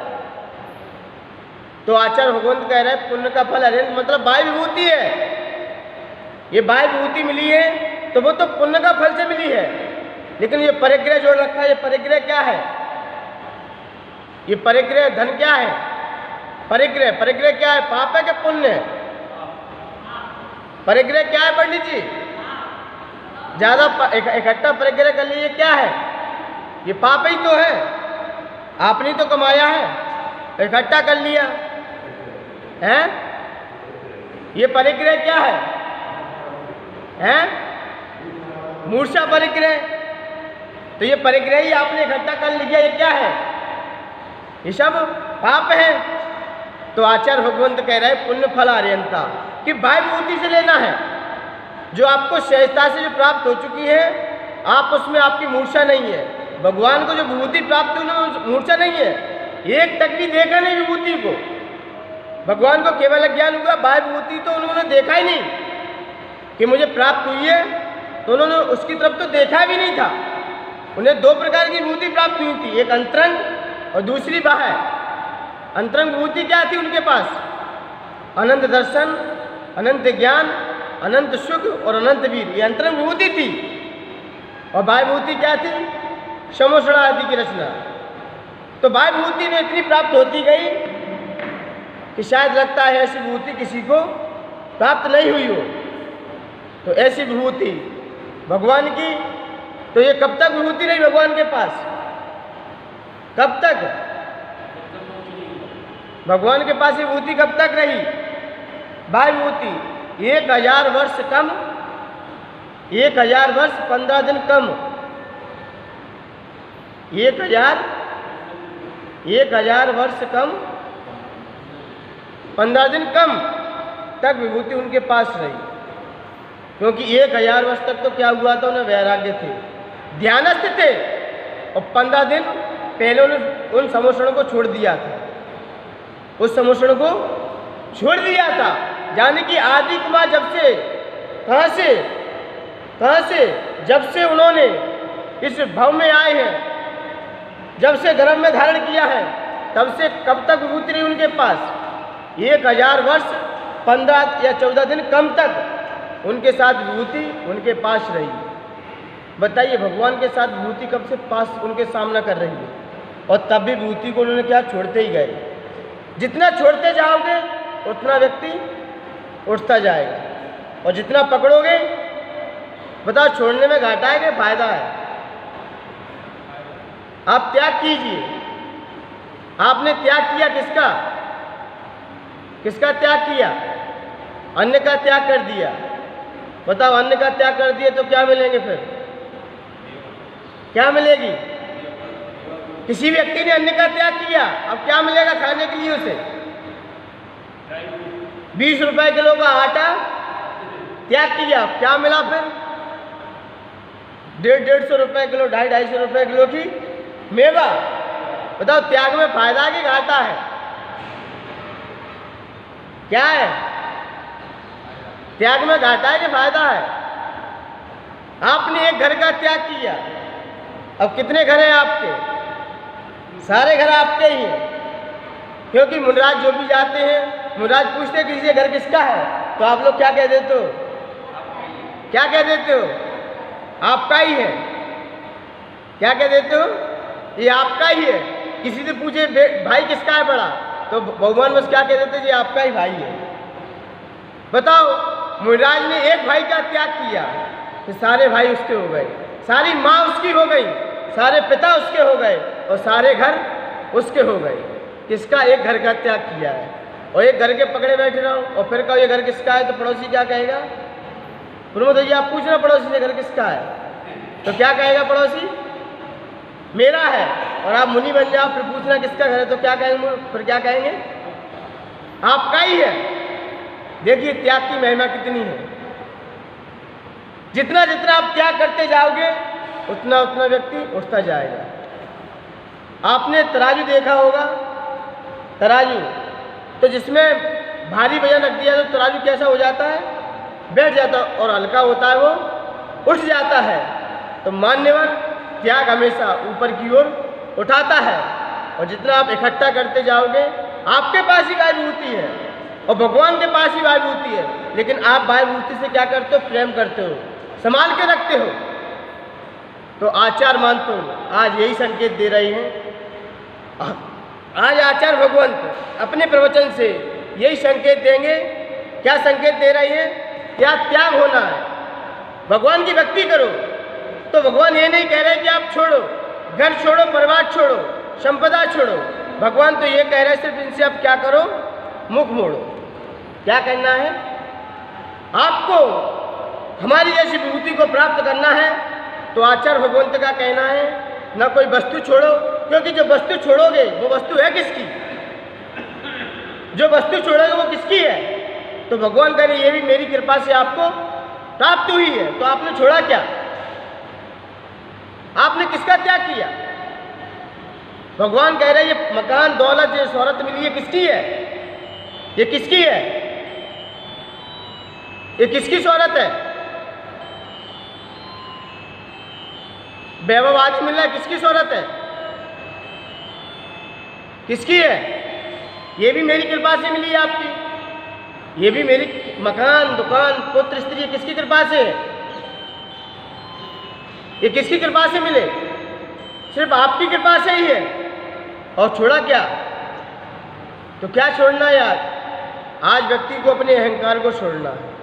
तो आचार्य भगवंत कह रहे हैं पुण्य का फल अर्हंत मतलब बाह्य विभूति है। ये बाह्य विभूति मिली है तो वो तो पुण्य का फल से मिली है, लेकिन ये परिग्रह जोड़ रखा है। ये परिग्रह क्या है? ये परिग्रह धन क्या है? परिग्रह, परिग्रह क्या है? पाप है कि पुण्य है? परिग्रह क्या है पंडित जी? ज्यादा इकट्ठा परिग्रह कर लीजिए, क्या है? ये पाप ही तो है। आपने तो कमाया है, इकट्ठा कर लिया है। ये परिग्रह क्या है? हैं? मूर्छा परिग्रह। तो ये परिग्रह ही आपने इकट्ठा कर लिया, ये क्या है? ये सब पाप है। तो आचार्य भगवंत कह रहे हैं पुण्य फल आर्यंता, कि भाई विभूति से लेना है जो आपको सहजता से जो प्राप्त हो चुकी है, आप उसमें आपकी मूर्छा नहीं है। भगवान को जो विभूति प्राप्त हुई उनमें मूर्छा नहीं है। एक तक भी देखा नहीं विभूति को। भगवान को केवल ज्ञान हुआ, बाह्य विभूति तो उन्होंने देखा ही नहीं कि मुझे प्राप्त हुई है, तो उन्होंने उसकी तरफ तो देखा भी नहीं था। उन्हें दो प्रकार की विभूति प्राप्त हुई थी, एक अंतरंग और दूसरी बाह्य। अंतरंग विभूति क्या थी उनके पास? अनंत दर्शन, अनंत ज्ञान, अनंत सुख और अनंत वीर, ये अंतरंग विभूति थी। और बाह्य विभूति क्या थी? समोषण आदि की रचना। तो बाह्य विभूति में इतनी प्राप्त होती गई कि शायद लगता है ऐसी विभूति किसी को प्राप्त नहीं हुई हो। तो ऐसी विभूति भगवान की, तो ये कब तक विभूति रही भगवान के पास? कब तक भगवान के पास ये विभूति कब तक रही? बाह्य विभूति 1000 वर्ष कम, 1000 वर्ष 15 दिन कम, 1000 वर्ष कम 15 दिन कम तक विभूति उनके पास रही। क्योंकि 1000 वर्ष तक तो क्या हुआ था, उन्हें वैराग्य थे, ध्यानस्थ थे, और 15 दिन पहले उन्हें उन समोषणों को छोड़ दिया था। उस समोषण को छोड़ दिया था, यानी कि आदि कुमार जब से कहाँ से जब से उन्होंने इस भव में आए हैं, जब से गर्भ में धारण किया है, तब से कब तक विभूति रही उनके पास? 1000 वर्ष 15 या 14 दिन कम तक उनके साथ विभूति उनके पास रही। बताइए भगवान के साथ विभूति कब से पास उनके सामना कर रही है, और तब भी विभूति को उन्होंने क्या छोड़ते ही गए। जितना छोड़ते जाओगे उतना व्यक्ति उठता जाएगा, और जितना पकड़ोगे, बताओ छोड़ने में घाटा है कि फायदा है? आप त्याग कीजिए। आपने त्याग किया किसका? किसका त्याग किया? अन्य का त्याग कर दिया। बताओ अन्य का त्याग कर दिया तो क्या मिलेंगे फिर? क्या मिलेगी? किसी व्यक्ति ने अन्य का त्याग किया, अब क्या मिलेगा खाने के लिए उसे? 20 रुपए किलो का आटा त्याग किया, क्या मिला फिर? 150 रुपए किलो, 250 रुपए किलो की मेवा। बताओ त्याग में फायदा है कि घाटा है? क्या है? त्याग में घाटा है कि फायदा है? आपने एक घर का त्याग किया, अब कितने घर हैं आपके? सारे घर आपके ही हैं। क्योंकि मुनराज जो भी जाते हैं, मुनराज पूछते किसी के घर किसका है, तो आप लोग क्या कह देते हो? क्या कह देते हो? आपका ही है। क्या कह देते हो? ये आपका ही है। किसी से पूछे भाई किसका है बड़ा, तो भगवान बस क्या कह देते? ये आपका ही भाई है। बताओ मुनराज ने एक भाई का त्याग किया तो सारे भाई उसके हो गए, सारी माँ उसकी हो गई, सारे पिता उसके हो गए, और सारे घर उसके हो गए। किसका? एक घर का त्याग किया है। और एक घर के पकड़े बैठे रहो और फिर कहो ये घर किसका है, तो पड़ोसी क्या कहेगा? प्रमोद भैया आप पूछ रहे पड़ोसी से घर किसका है, तो क्या कहेगा पड़ोसी? मेरा है। और आप मुनि बन जाओ फिर पूछना किसका घर है, तो क्या कहेंगे? फिर क्या कहेंगे? आपका ही है। देखिए त्याग की महिमा कितनी है। जितना जितना आप त्याग करते जाओगे उतना उतना व्यक्ति उठता जाएगा। आपने तराजू देखा होगा, तराजू, तो जिसमें भारी वजन रख दिया तो तराजू कैसा हो जाता है? बैठ जाता है, और हल्का होता है वो उठ जाता है। तो मान्यवर त्याग हमेशा ऊपर की ओर उठाता है। और जितना आप इकट्ठा करते जाओगे, आपके पास ही बाह्य विभूति है और भगवान के पास ही बाह्य विभूति है, लेकिन आप बाह्य विभूति से क्या करते हो? प्रेम करते हो, संभाल के रखते हो। तो आचार्य मानते हो आज यही संकेत दे रहे हैं आज आचार्य भगवंत अपने प्रवचन से यही संकेत देंगे। क्या संकेत दे रही है? क्या त्याग होना है, भगवान की भक्ति करो। तो भगवान ये नहीं कह रहे कि आप छोड़ो, घर छोड़ो, परिवार छोड़ो, संपदा छोड़ो। भगवान तो ये कह रहे हैं सिर्फ इनसे आप क्या करो, मुख मोड़ो। क्या करना है? आपको हमारी जैसी विभूति को प्राप्त करना है तो आचार्य भगवंत का कहना है ना कोई वस्तु छोड़ो, क्योंकि जो वस्तु छोड़ोगे वो वस्तु है किसकी? जो वस्तु छोड़ोगे वो किसकी है? तो भगवान कह रहे ये भी मेरी कृपा से आपको प्राप्त हुई है। तो आपने छोड़ा क्या? आपने किसका त्याग किया? भगवान कह रहे ये मकान, दौलत, ये शोहरत मिली, ये किसकी है? ये किसकी है? ये किसकी शोहरत है? वैभव आदि मिल रहा है, किसकी शोहरत है? किसकी है? ये भी मेरी कृपा से मिली है आपकी। ये भी मेरी मकान, दुकान, पुत्र, स्त्री, किसकी कृपा से है? ये किसकी कृपा से मिले? सिर्फ आपकी कृपा से ही है। और छोड़ा क्या? तो क्या छोड़ना है आज? आज व्यक्ति को अपने अहंकार को छोड़ना है।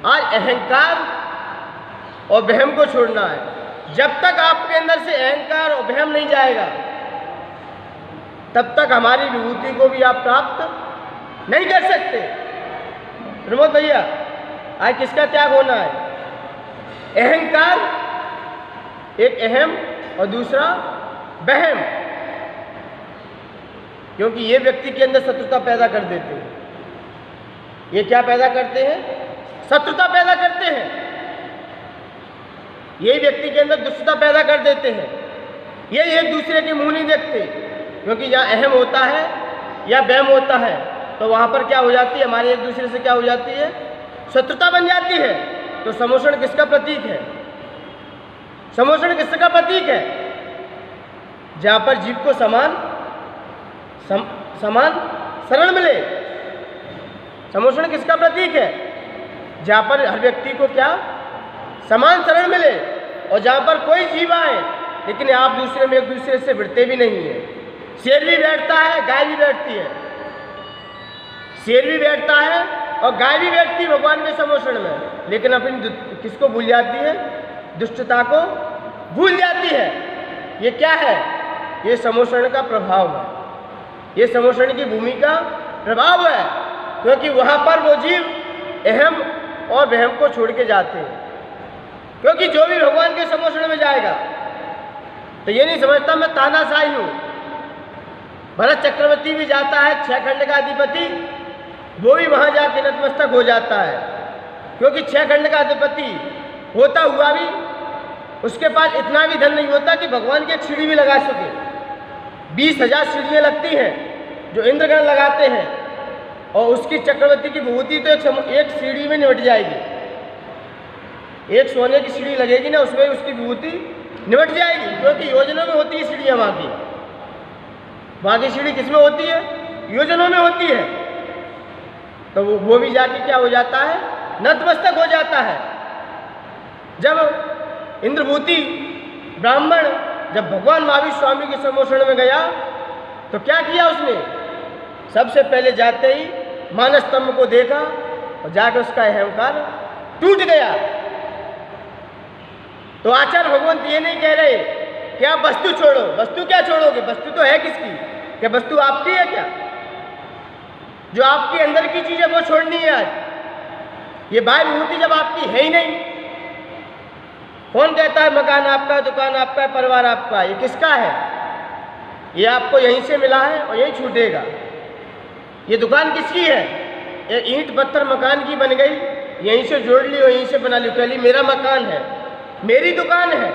आज अहंकार और वहम को छोड़ना है। जब तक आपके अंदर से अहंकार और वहम नहीं जाएगा तब तक हमारी विभूति को भी आप प्राप्त नहीं कर सकते। प्रमोद भैया, आज किसका त्याग होना है? अहंकार एक अहम और दूसरा वहम, क्योंकि ये व्यक्ति के अंदर शत्रुता पैदा कर देते हैं। ये क्या पैदा करते हैं? शत्रुता पैदा करते हैं। ये व्यक्ति के अंदर दुष्टता पैदा कर देते हैं। ये एक दूसरे के मुंह नहीं देखते, क्योंकि जहाँ अहम होता है या वहम होता है तो वहाँ पर क्या हो जाती है? हमारे एक दूसरे से क्या हो जाती है? शत्रुता बन जाती है। तो समोषण किसका प्रतीक है? समोषण किसका प्रतीक है? जहाँ पर जीव को समान शरण मिले। समोषण किसका प्रतीक है? जहाँ पर हर व्यक्ति को क्या? समान शरण मिले। और जहाँ पर कोई जीव आए लेकिन आप दूसरे में एक दूसरे से भिड़ते भी नहीं है। शेर भी बैठता है, गाय भी बैठती है। शेर भी बैठता है और गाय भी बैठती है भगवान के समोषण में, लेकिन अपनी किसको भूल जाती है? दुष्टता को भूल जाती है। ये क्या है? ये समोषण का प्रभाव है। ये समोषण की भूमि का प्रभाव है, क्योंकि वहाँ पर वो जीव अहम और वहम को छोड़ के जाते हैं। क्योंकि जो भी भगवान के समोषण में जाएगा तो ये नहीं समझता मैं तानाशाही हूँ। भरत चक्रवर्ती भी जाता है, 6 खंड का अधिपति, वो भी वहाँ जाके नतमस्तक हो जाता है, क्योंकि 6 खंड का अधिपति होता हुआ भी उसके पास इतना भी धन नहीं होता कि भगवान की एक सीढ़ी भी लगा सके। 20,000 सीढ़ियाँ लगती हैं जो इंद्रगण लगाते हैं, और उसकी चक्रवर्ती की विभूति तो एक सीढ़ी में निपट जाएगी। एक सोने की सीढ़ी लगेगी ना, उसमें उसकी विभूति निपट जाएगी, क्योंकि योजनों में होती है सीढ़ियाँ वहाँ की। वहाँ की सीढ़ी किस में होती है? योजनों में होती है। तो वो भी जाके क्या हो जाता है? नतमस्तक हो जाता है। जब इंद्रभूति ब्राह्मण जब भगवान महावीर स्वामी के समोषण में गया तो क्या किया उसने? सबसे पहले जाते ही मानस स्तंभ को देखा और जाकर उसका अहंकार टूट गया। तो आचार्य भगवंत ये नहीं कह रहे कि आप वस्तु छोड़ो। वस्तु क्या छोड़ोगे? वस्तु तो है किसकी? क्या वस्तु आपकी है क्या? जो आपके अंदर की चीज है वो छोड़नी है आज। ये बाह्य विभूति जब आपकी है ही नहीं, कौन कहता है मकान आपका, दुकान आपका है, परिवार आपका? ये किसका है? ये आपको यहीं से मिला है और यहीं छूटेगा। ये दुकान किसकी है? ये ईंट पत्थर मकान की बन गई, यहीं से जोड़ ली और यहीं से बना ली, कह ली मेरा मकान है, मेरी दुकान है,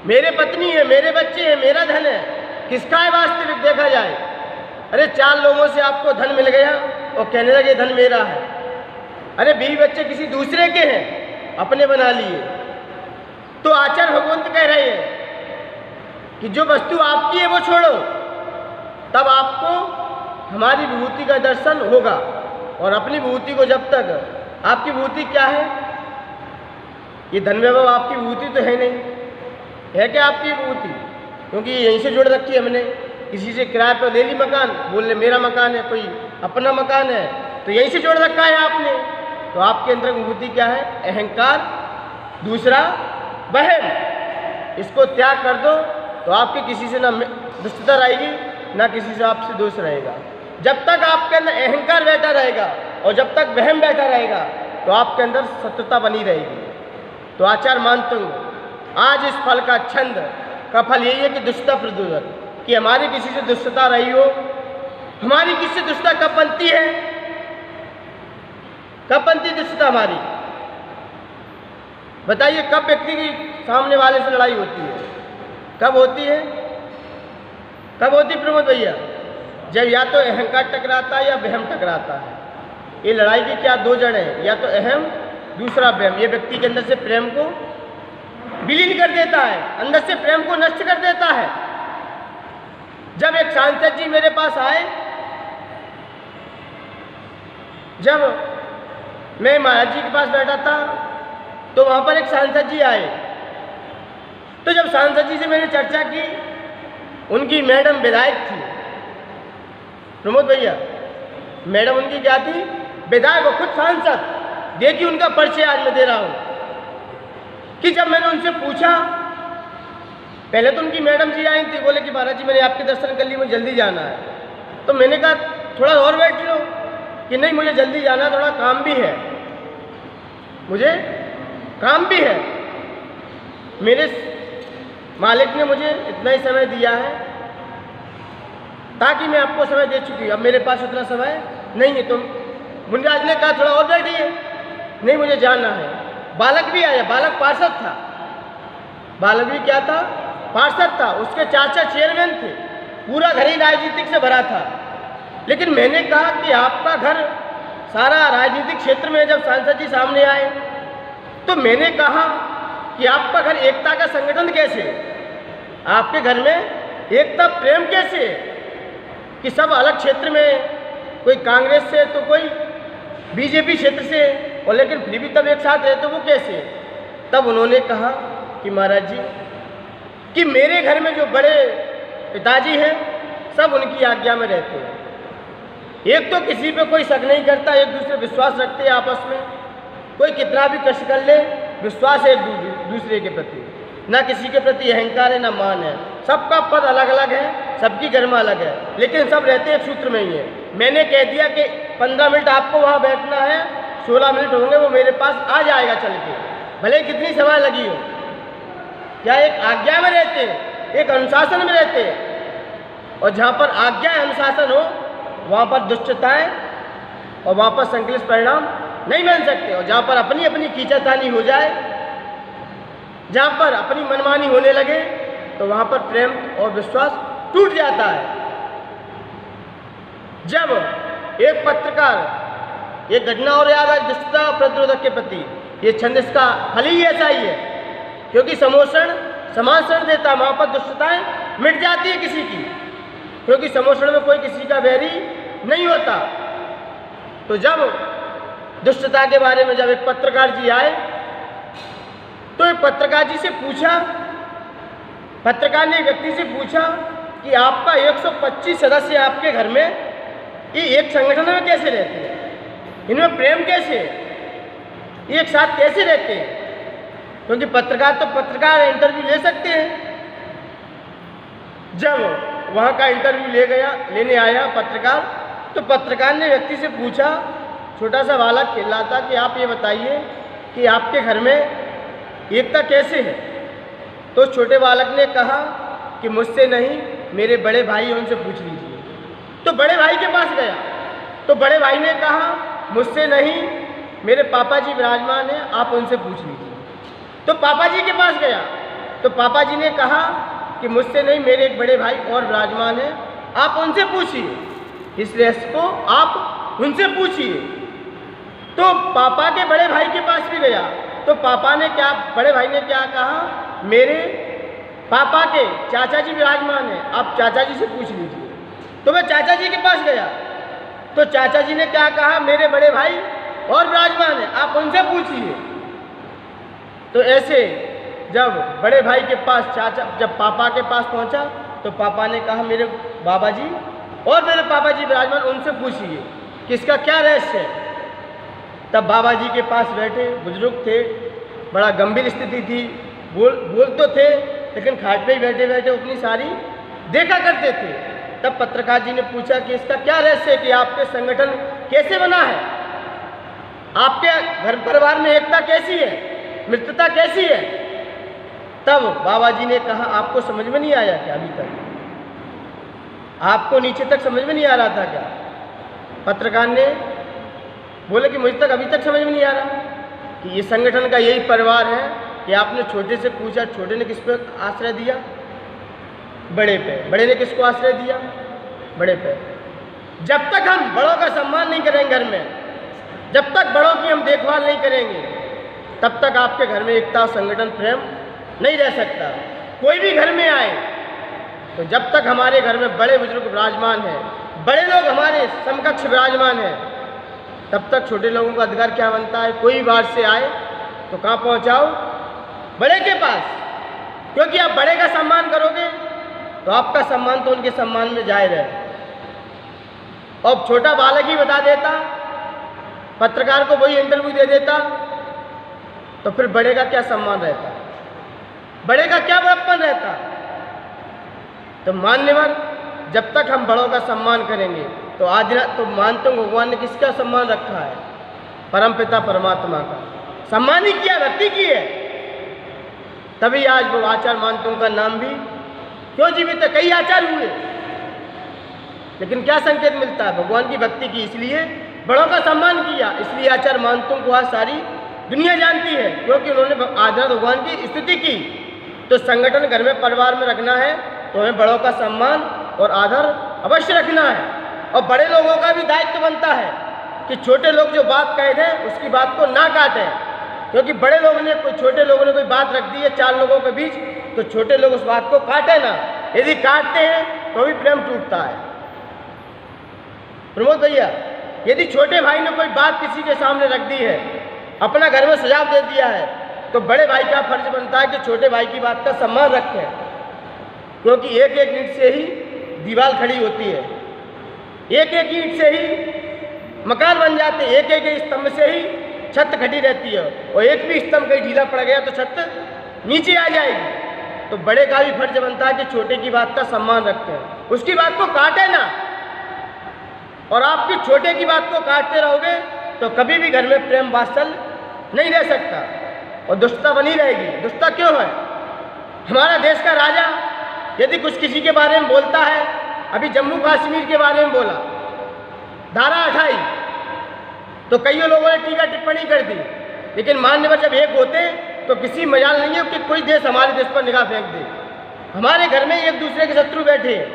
मेरे पत्नी है, मेरे बच्चे हैं, मेरा धन है। किसका है वास्तविक देखा जाए? अरे 4 लोगों से आपको धन मिल गया और कहने लगे धन मेरा है। अरे 20 बच्चे किसी दूसरे के हैं, अपने बना लिए। तो आचार्य भगवंत कह रहे हैं कि जो वस्तु आपकी है वो छोड़ो, तब आपको हमारी विभूति का दर्शन होगा। और अपनी विभूति को जब तक, आपकी विभूति क्या है? ये धन वैभव आपकी विभूति तो है नहीं, है क्या आपकी विभूति? क्योंकि यहीं से जोड़ रखी है हमने। किसी से किराए पर ले ली मकान, बोल मेरा मकान है, कोई अपना मकान है, तो यहीं से जोड़ रखा है आपने। तो आपके अंदर विभूति क्या है? अहंकार। दूसरा वहम, इसको त्याग कर दो तो आपके किसी से ना दुष्टता रहेगी, ना किसी से आपसे दोष रहेगा। जब तक आपके अंदर अहंकार बैठा रहेगा और जब तक वहम बैठा रहेगा तो आपके अंदर शत्रुता बनी रहेगी। तो आचार्य मानते हूँ आज इस फल का छंद का फल यही है कि दुष्टता प्रदूषण, कि हमारी किसी से दुष्टता रही हो। हमारी किसी से दुष्टता कब बनती है? कब बनती दुष्टता हमारी? बताइए, कब व्यक्ति की सामने वाले से लड़ाई होती है? कब होती है? कब होती प्रमोद भैया? जब या तो अहंकार टकराता है या वहम टकराता है। ये लड़ाई की क्या दो जड़ है, या तो अहम, दूसरा वहम। ये व्यक्ति के अंदर से प्रेम को विलीन कर देता है, अंदर से प्रेम को नष्ट कर देता है। जब एक सांसद जी मेरे पास आए, जब मैं महाराज जी के पास बैठा था तो वहाँ पर एक सांसद जी आए। तो जब सांसद जी से मैंने चर्चा की, उनकी मैडम विधायक थी प्रमोद भैया, मैडम उनकी क्या थी? विधायक और खुद सांसद। देखिए उनका परिचय आज मैं दे रहा हूँ कि जब मैंने उनसे पूछा, पहले तो उनकी मैडम जी आई थी, बोले कि महाराज जी मैंने आपके दर्शन कर लिए, मुझे जल्दी जाना है। तो मैंने कहा थोड़ा और बैठ लो, कि नहीं मुझे जल्दी जाना है, थोड़ा काम भी है, मुझे काम भी है। मेरे मालिक ने मुझे इतना ही समय दिया है ताकि मैं आपको समय दे चुकी हूँ, अब मेरे पास उतना समय नहीं है। तो मुंडाज ने कहा थोड़ा और बैठिए, नहीं मुझे जाना है। बालक भी आया, बालक पार्षद था, बालक भी क्या था? पार्षद था। उसके चाचा चेयरमैन थे, पूरा घर ही राजनीतिक से भरा था। लेकिन मैंने कहा कि आपका घर सारा राजनीतिक क्षेत्र में, जब सांसद जी सामने आए तो मैंने कहा कि आपका घर एकता का संगठन कैसे? आपके घर में एकता प्रेम कैसे? कि सब अलग क्षेत्र में, कोई कांग्रेस से तो कोई बीजेपी क्षेत्र से, और लेकिन फिर भी तब एक साथ रहते, तो वो कैसे? तब उन्होंने कहा कि महाराज जी कि मेरे घर में जो बड़े पिताजी हैं सब उनकी आज्ञा में रहते हैं। एक तो किसी पे कोई शक नहीं करता, एक दूसरे विश्वास रखते हैं आपस में। कोई कितना भी कष्ट कर ले, विश्वास है एक दूसरे के प्रति, ना किसी के प्रति अहंकार है ना मान है। सबका पद अलग अलग है, सबकी गरिमा अलग है, लेकिन सब रहते एक सूत्र में ही है। मैंने कह दिया कि 15 मिनट आपको वहाँ बैठना है, 16 मिनट होंगे, वो मेरे पास आ जाएगा चल के, भले कितनी समय लगी हो। क्या एक आज्ञा में रहते हैं, एक अनुशासन में रहते हैं। और जहाँ पर आज्ञा अनुशासन हो वहाँ पर दुष्टताएं और वहाँ पर संकलित परिणाम नहीं बन सकते। और जहाँ पर अपनी अपनी खींचातानी हो जाए, जहाँ पर अपनी मनमानी होने लगे, तो वहाँ पर प्रेम और विश्वास टूट जाता है। जब एक पत्रकार, एक घटना और याद है दुष्टता प्रतिरोधक के प्रति, ये छंद इसका फल ही ऐसा ही है, क्योंकि समोषण समाशरण देता है, वहाँ पर दुष्टताएं मिट जाती है किसी की, क्योंकि समोषण में कोई किसी का वैरी नहीं होता। तो जब दुष्टता के बारे में जब एक पत्रकार जी आए तो एक पत्रकार जी से पूछा, पत्रकार ने एक व्यक्ति से पूछा कि आपका 125 सदस्य आपके घर में, ये एक संगठन में कैसे रहते हैं, इनमें प्रेम कैसे है, ये एक साथ कैसे रहते हैं? क्योंकि पत्रकार तो पत्रकार है, इंटरव्यू ले सकते हैं। जब वहाँ का इंटरव्यू लेने आया पत्रकार, तो पत्रकार ने व्यक्ति से पूछा, छोटा सा बालक खेल रहा था, कि आप ये बताइए कि आपके घर में एकता कैसे है? तो छोटे बालक ने कहा कि मुझसे नहीं, मेरे बड़े भाई हैं, उनसे पूछ लीजिए। तो बड़े भाई के पास गया, तो बड़े भाई ने कहा मुझसे नहीं, मेरे पापा जी विराजमान हैं, आप उनसे पूछ लीजिए। तो पापा जी के पास गया, तो पापा जी ने कहा कि मुझसे नहीं, मेरे एक बड़े भाई और विराजमान हैं, आप उनसे पूछिए, इसलिए इसको आप उनसे पूछिए। तो पापा के बड़े भाई के पास भी गया, तो पापा ने क्या, बड़े भाई ने क्या कहा, मेरे पापा के चाचा जी विराजमान हैं, आप चाचा जी से पूछ लीजिए। तो मैं चाचा जी के पास गया, तो चाचा जी ने क्या कहा, मेरे बड़े भाई और विराजमान हैं, आप उनसे पूछिए। तो ऐसे जब बड़े भाई के पास जब पापा के पास पहुंचा तो पापा ने कहा मेरे बाबा जी और मेरे पापा जी विराजमान, उनसे पूछिए कि इसका क्या रहस्य है। तब बाबा जी के पास बैठे, बुजुर्ग थे, बड़ा गंभीर स्थिति थी, बोल तो थे लेकिन खाट पे ही बैठे बैठे अपनी सारी देखा करते थे। तब पत्रकार जी ने पूछा कि इसका क्या रहस्य है कि आपके संगठन कैसे बना है, आपके घर परिवार में एकता कैसी है, मित्रता कैसी है। तब बाबा जी ने कहा आपको समझ में नहीं आया क्या अभी तक, आपको नीचे तक समझ में नहीं आ रहा था क्या। पत्रकार ने बोले कि मुझे तक अभी तक समझ में नहीं आ रहा कि ये संगठन का यही परिवार है कि आपने छोटे से पूछा, छोटे ने किस पे आश्रय दिया, बड़े पे, बड़े ने किसको आश्रय दिया, बड़े पे। जब तक हम बड़ों का सम्मान नहीं करेंगे घर में, जब तक बड़ों की हम देखभाल नहीं करेंगे, तब तक आपके घर में एकता और संगठन प्रेम नहीं रह सकता। कोई भी घर में आए तो जब तक हमारे घर में बड़े बुजुर्ग विराजमान हैं, बड़े लोग हमारे समकक्ष विराजमान हैं, तब तक छोटे लोगों का अधिकार क्या बनता है। कोई बाहर से आए तो कहाँ पहुँचाओ, बड़े के पास, क्योंकि आप बड़े का सम्मान करोगे तो आपका सम्मान तो उनके सम्मान में जाहिर है। और छोटा बालक ही बता देता, पत्रकार को वही इंटरव्यू दे देता, तो फिर बड़े का क्या सम्मान रहता, बड़े का क्या बड़प्पन रहता। तो मान्यवर, जब तक हम बड़ों का सम्मान करेंगे तो आज तो मानते हो भगवान ने किसका सम्मान रखा है, परमपिता परमात्मा का सम्मान ही किया, भक्ति की है। तभी आज वो आचार्य मानतों का नाम भी क्यों जीवित है। कई आचार्य हुए लेकिन क्या संकेत मिलता है, भगवान की भक्ति की, इसलिए बड़ों का सम्मान किया, इसलिए आचार्य मानतों को आज सारी दुनिया जानती है, क्योंकि उन्होंने आदर भगवान की स्थिति की। तो संगठन घर में परिवार में रखना है तो हमें बड़ों का सम्मान और आदर अवश्य रखना है। और बड़े लोगों का भी दायित्व बनता है कि छोटे लोग जो बात कह दें उसकी बात को ना काटें, क्योंकि बड़े लोगों ने छोटे लोगों ने कोई बात रख दी है चार लोगों के बीच, तो छोटे लोग उस बात को काटे ना। यदि काटते हैं तो भी प्रेम टूटता है। प्रमोद भैया, यदि छोटे भाई ने कोई बात किसी के सामने रख दी है, अपना घर में सुझाव दे दिया है, तो बड़े भाई का फर्ज बनता है कि छोटे भाई की बात का सम्मान रखें, क्योंकि एक एक ईंट से ही दीवार खड़ी होती है, एक एक ईंट से ही मकान बन जाते हैं, एक एक स्तंभ से ही छत खड़ी रहती है, और एक भी स्तंभ कहीं ढीला पड़ गया तो छत नीचे आ जाएगी। तो बड़े का भी फर्ज बनता है कि छोटे की बात का सम्मान रखें, उसकी बात को काटे ना। और आपकी छोटे की बात को काटते रहोगे तो कभी भी घर में प्रेम वात्सल्य नहीं रह सकता और दुष्टता बनी रहेगी। दुष्टता क्यों है? हमारा देश का राजा यदि कुछ किसी के बारे में बोलता है, अभी जम्मू कश्मीर के बारे में बोला, धारा 28, तो कई लोगों ने टीका टिप्पणी कर दी, लेकिन मान्यवर जब एक होते तो किसी मजाल नहीं है कि कोई देश हमारे देश पर निगाह फेंक दे। हमारे घर में एक दूसरे के शत्रु बैठे हैं।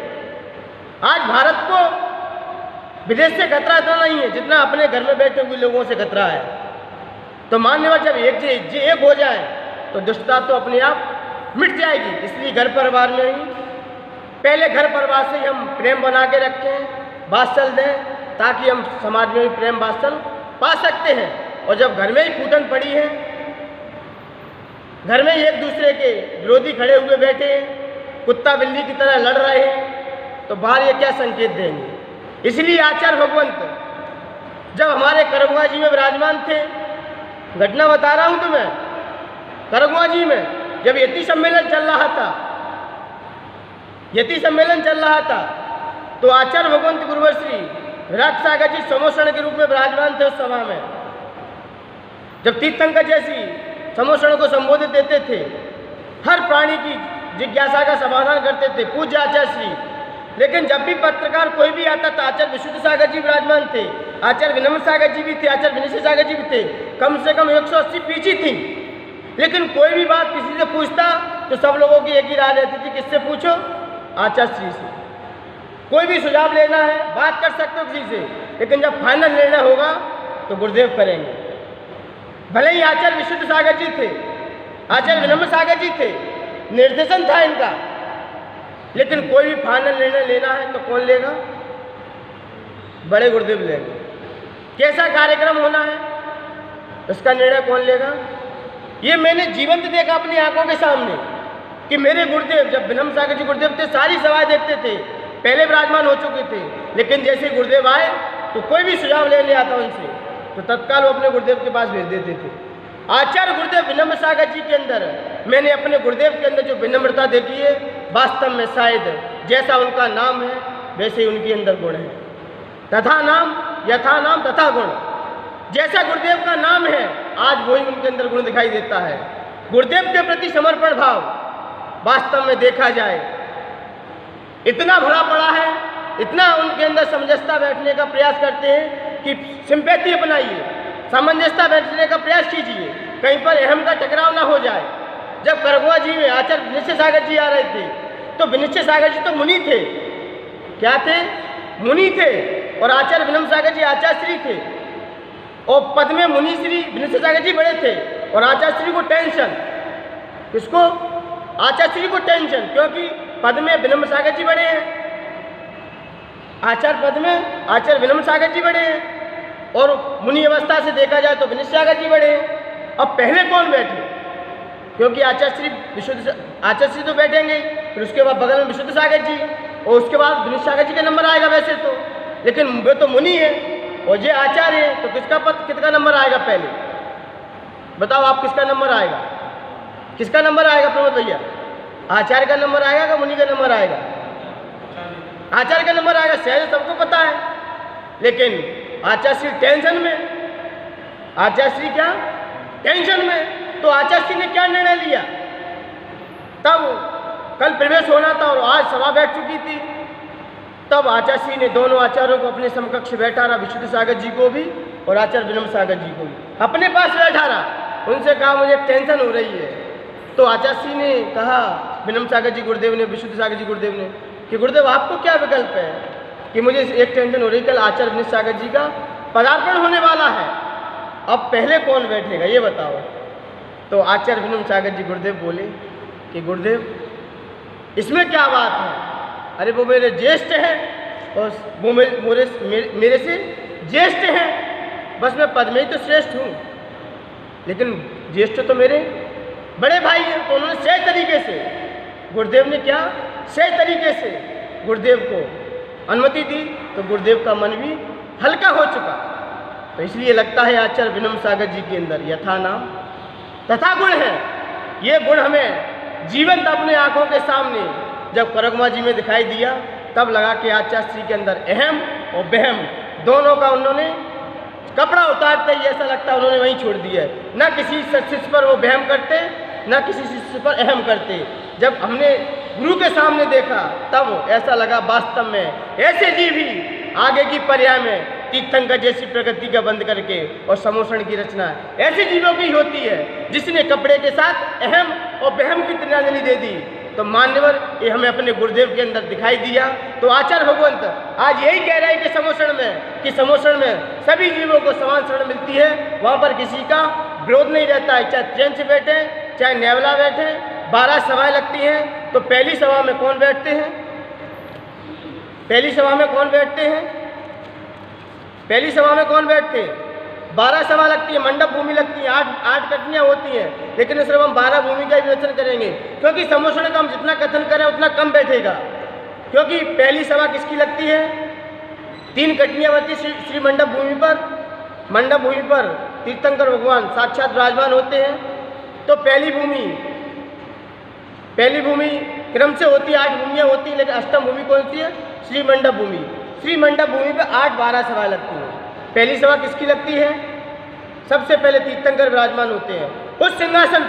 आज भारत को विदेश से खतरा इतना नहीं है जितना अपने घर में बैठे हुए लोगों से खतरा है। तो मान्यवर जब एक हो जाए तो दुष्टता तो अपने आप मिट जाएगी। इसलिए घर परिवार में ही पहले घर परिवार से ही हम प्रेम बना के रखें, वात्सल्य दें, ताकि हम समाज में भी प्रेम वात्सल्य पा सकते हैं। और जब घर में ही फूटन पड़ी है, घर में ही एक दूसरे के विरोधी खड़े हुए बैठे हैं, कुत्ता बिल्ली की तरह लड़ रहे हैं, तो बाहर ये क्या संकेत देंगे। इसलिए आचार्य भगवंत जब हमारे करगुआ जी में विराजमान थे, घटना बता रहा हूँ तुम्हें, करगुआ जी में जब यति सम्मेलन चल रहा था, यति सम्मेलन चल रहा था, तो आचार्य भगवंत गुरुवर श्री विराट सागर जी समोषण के रूप में विराजमान थे उस सभा में। जब तीर्थंकर जैसी समोषण को संबोधित देते थे, हर प्राणी की जिज्ञासा का समाधान करते थे पूज्य आचार्य श्री। लेकिन जब भी पत्रकार कोई भी आता था, आचार्य विशुद्ध सागर जी विराजमान थे, आचार्य विनम्र सागर जी भी थे, आचार्य विनिश्चय सागर जी भी थे, कम से कम 180 पीछी थी। लेकिन कोई भी बात किसी से पूछता तो सब लोगों की एक ही राय रहती थी, किससे पूछो? आचार्य श्री से। कोई भी सुझाव लेना है, बात कर सकते हो किसी से, लेकिन जब फाइनल निर्णय होगा तो गुरुदेव करेंगे। भले ही आचार्य विशुद्ध सागर जी थे, आचार्य विनम्र सागर जी थे, निर्देशन था इनका, लेकिन कोई भी फाइनल निर्णय लेना है तो कौन लेगा? बड़े गुरुदेव लेंगे। कैसा कार्यक्रम होना है उसका निर्णय कौन लेगा? ये मैंने जीवंत देखा अपनी आंखों के सामने कि मेरे गुरुदेव, जब ब्रह्म सागर जी गुरुदेव थे, सारी सभाएं देखते थे, पहले विराजमान हो चुके थे, लेकिन जैसे गुरुदेव आए तो कोई भी सुझाव लेने आता उनसे तो तत्काल वो अपने गुरुदेव के पास भेज देते थे। आचार्य गुरुदेव विनम्र सागर जी के अंदर मैंने अपने गुरुदेव के अंदर जो विनम्रता देखी है, वास्तव में शायद जैसा उनका नाम है वैसे ही उनके अंदर गुण है। तथा नाम यथा नाम तथा गुण, जैसा गुरुदेव का नाम है आज वही उनके अंदर गुण दिखाई देता है। गुरुदेव के प्रति समर्पण भाव वास्तव में देखा जाए इतना भरा पड़ा है, इतना उनके अंदर समंजसता बैठने का प्रयास करते हैं कि सिंपैथी अपनाइए, सामंजस्यता बैठने का प्रयास कीजिए, कहीं पर अहम का टकराव ना हो जाए। जब करगवा जी में आचार्य विनिश्चय सागर जी आ रहे थे तो विनिश्चय सागर जी तो मुनि थे, क्या थे? मुनि थे, और आचार्य विनम्र सागर जी आचार्य श्री थे, और पद में मुनि श्री विनिश्चय सागर जी बड़े थे, और आचार्य श्री को टेंशन, किसको? आचार्य श्री को टेंशन, क्योंकि पद में विनम्र सागर जी बड़े हैं, आचार्य पद में आचार्य विनम्र सागर जी बड़े हैं, और मुनि अवस्था से देखा जाए तो विनिश्चय सागर जी बड़े हैं। अब पहले कौन बैठे? क्योंकि आचार्य श्री तो बैठेंगे, फिर उसके बाद बगल में विशुद्ध सागर जी, और उसके बाद विनिश्चय सागर जी का नंबर आएगा वैसे तो, लेकिन वे तो मुनि है और ये आचार्य है, तो किसका नंबर आएगा? पहले बताओ आप, किसका नंबर आएगा? किसका नंबर आएगा प्रमोद भैया? आचार्य का नंबर आएगा कि मुनि का नंबर आएगा? आचार्य का नंबर आएगा, सहज सबको पता है, लेकिन आचार्य श्री टेंशन में, आचार्य श्री क्या टेंशन में, तो आचार्य श्री ने क्या निर्णय लिया? तब कल प्रवेश होना था और आज सभा बैठ चुकी थी, तब आचार्य श्री ने दोनों आचार्यों को अपने समकक्ष बैठा रहा, विशुद्ध सागर जी को भी और आचार्य विनम्र सागर जी को भी अपने पास बैठा रहा। उनसे कहा मुझे टेंशन हो रही है, तो आचार्य श्री ने कहा, विनम्र सागर जी गुरुदेव ने, विशुद्ध सागर जी गुरुदेव ने, कि गुरुदेव आपको क्या विकल्प है कि मुझे एक टेंशन हो रही, कल आचार्य विनम्र सागर जी का पदार्पण होने वाला है, अब पहले कौन बैठेगा ये बताओ। तो आचार्य विनम्र सागर जी गुरुदेव बोले कि गुरुदेव इसमें क्या बात है, अरे वो मेरे ज्येष्ठ हैं और वो मेरे से ज्येष्ठ हैं, बस मैं पद में ही तो श्रेष्ठ हूँ, लेकिन ज्येष्ठ तो मेरे बड़े भाई हैं। तो उन्होंने सही तरीके से, गुरुदेव ने क्या सही तरीके से गुरुदेव को अनुमति दी, तो गुरुदेव का मन भी हल्का हो चुका। तो इसलिए लगता है आचार्य विनम्र सागर जी के अंदर यथा नाम तथा गुण है। ये गुण हमें जीवंत अपने आंखों के सामने जब करगमा जी में दिखाई दिया, तब लगा कि आचार्य श्री के अंदर अहम और बहम दोनों का उन्होंने कपड़ा उतारते ही ऐसा लगता उन्होंने वहीं छोड़ दिया। न किसी शिष्य पर वो बहम करते, न किसी शिष्य पर अहम करते। जब हमने गुरु के सामने देखा तब ऐसा लगा वास्तव में ऐसे जीव ही आगे की पर्याय में तीर्थंकर जैसी प्रकृति का बंद करके और समोषण की रचना ऐसे जीवों की होती है, जिसने कपड़े के साथ अहम और बहम की तिलांजलि दे दी। तो मान्यवर ये हमें अपने गुरुदेव के अंदर दिखाई दिया। तो आचार्य भगवंत आज यही कह रहा है कि समोषण में सभी जीवों को समान शरण मिलती है, वहाँ पर किसी का विरोध नहीं रहता है, चाहे ट्रेन से बैठे चाहे नेवला बैठे। 12 सभाएं लगती हैं, तो पहली सभा में कौन बैठते हैं? पहली सभा में कौन बैठते हैं? पहली सभा में कौन बैठते हैं? 12 सभा लगती है, मंडप भूमि लगती है, 8 कटनियाँ होती हैं, लेकिन सिर्फ हम 12 भूमि का ही विवेचन करेंगे, क्योंकि समोषण का हम जितना कथन करें उतना कम बैठेगा। क्योंकि पहली सभा किसकी लगती है? 3 कटनियाँ होती श्री मंडप भूमि पर। मंडप भूमि पर तीर्थंकर भगवान साक्षात विराजमान होते हैं। तो पहली भूमि क्रम से होती है, 8 भूमियाँ होती हैं, लेकिन अष्टम भूमि कौन सी है? श्री मंडप भूमि। श्री मंडप भूमि पर 8-12 सभा लगती हैं। पहली सभा किसकी लगती है? सबसे पहले तीर्थंकर विराजमान होते हैं उस सिंहासन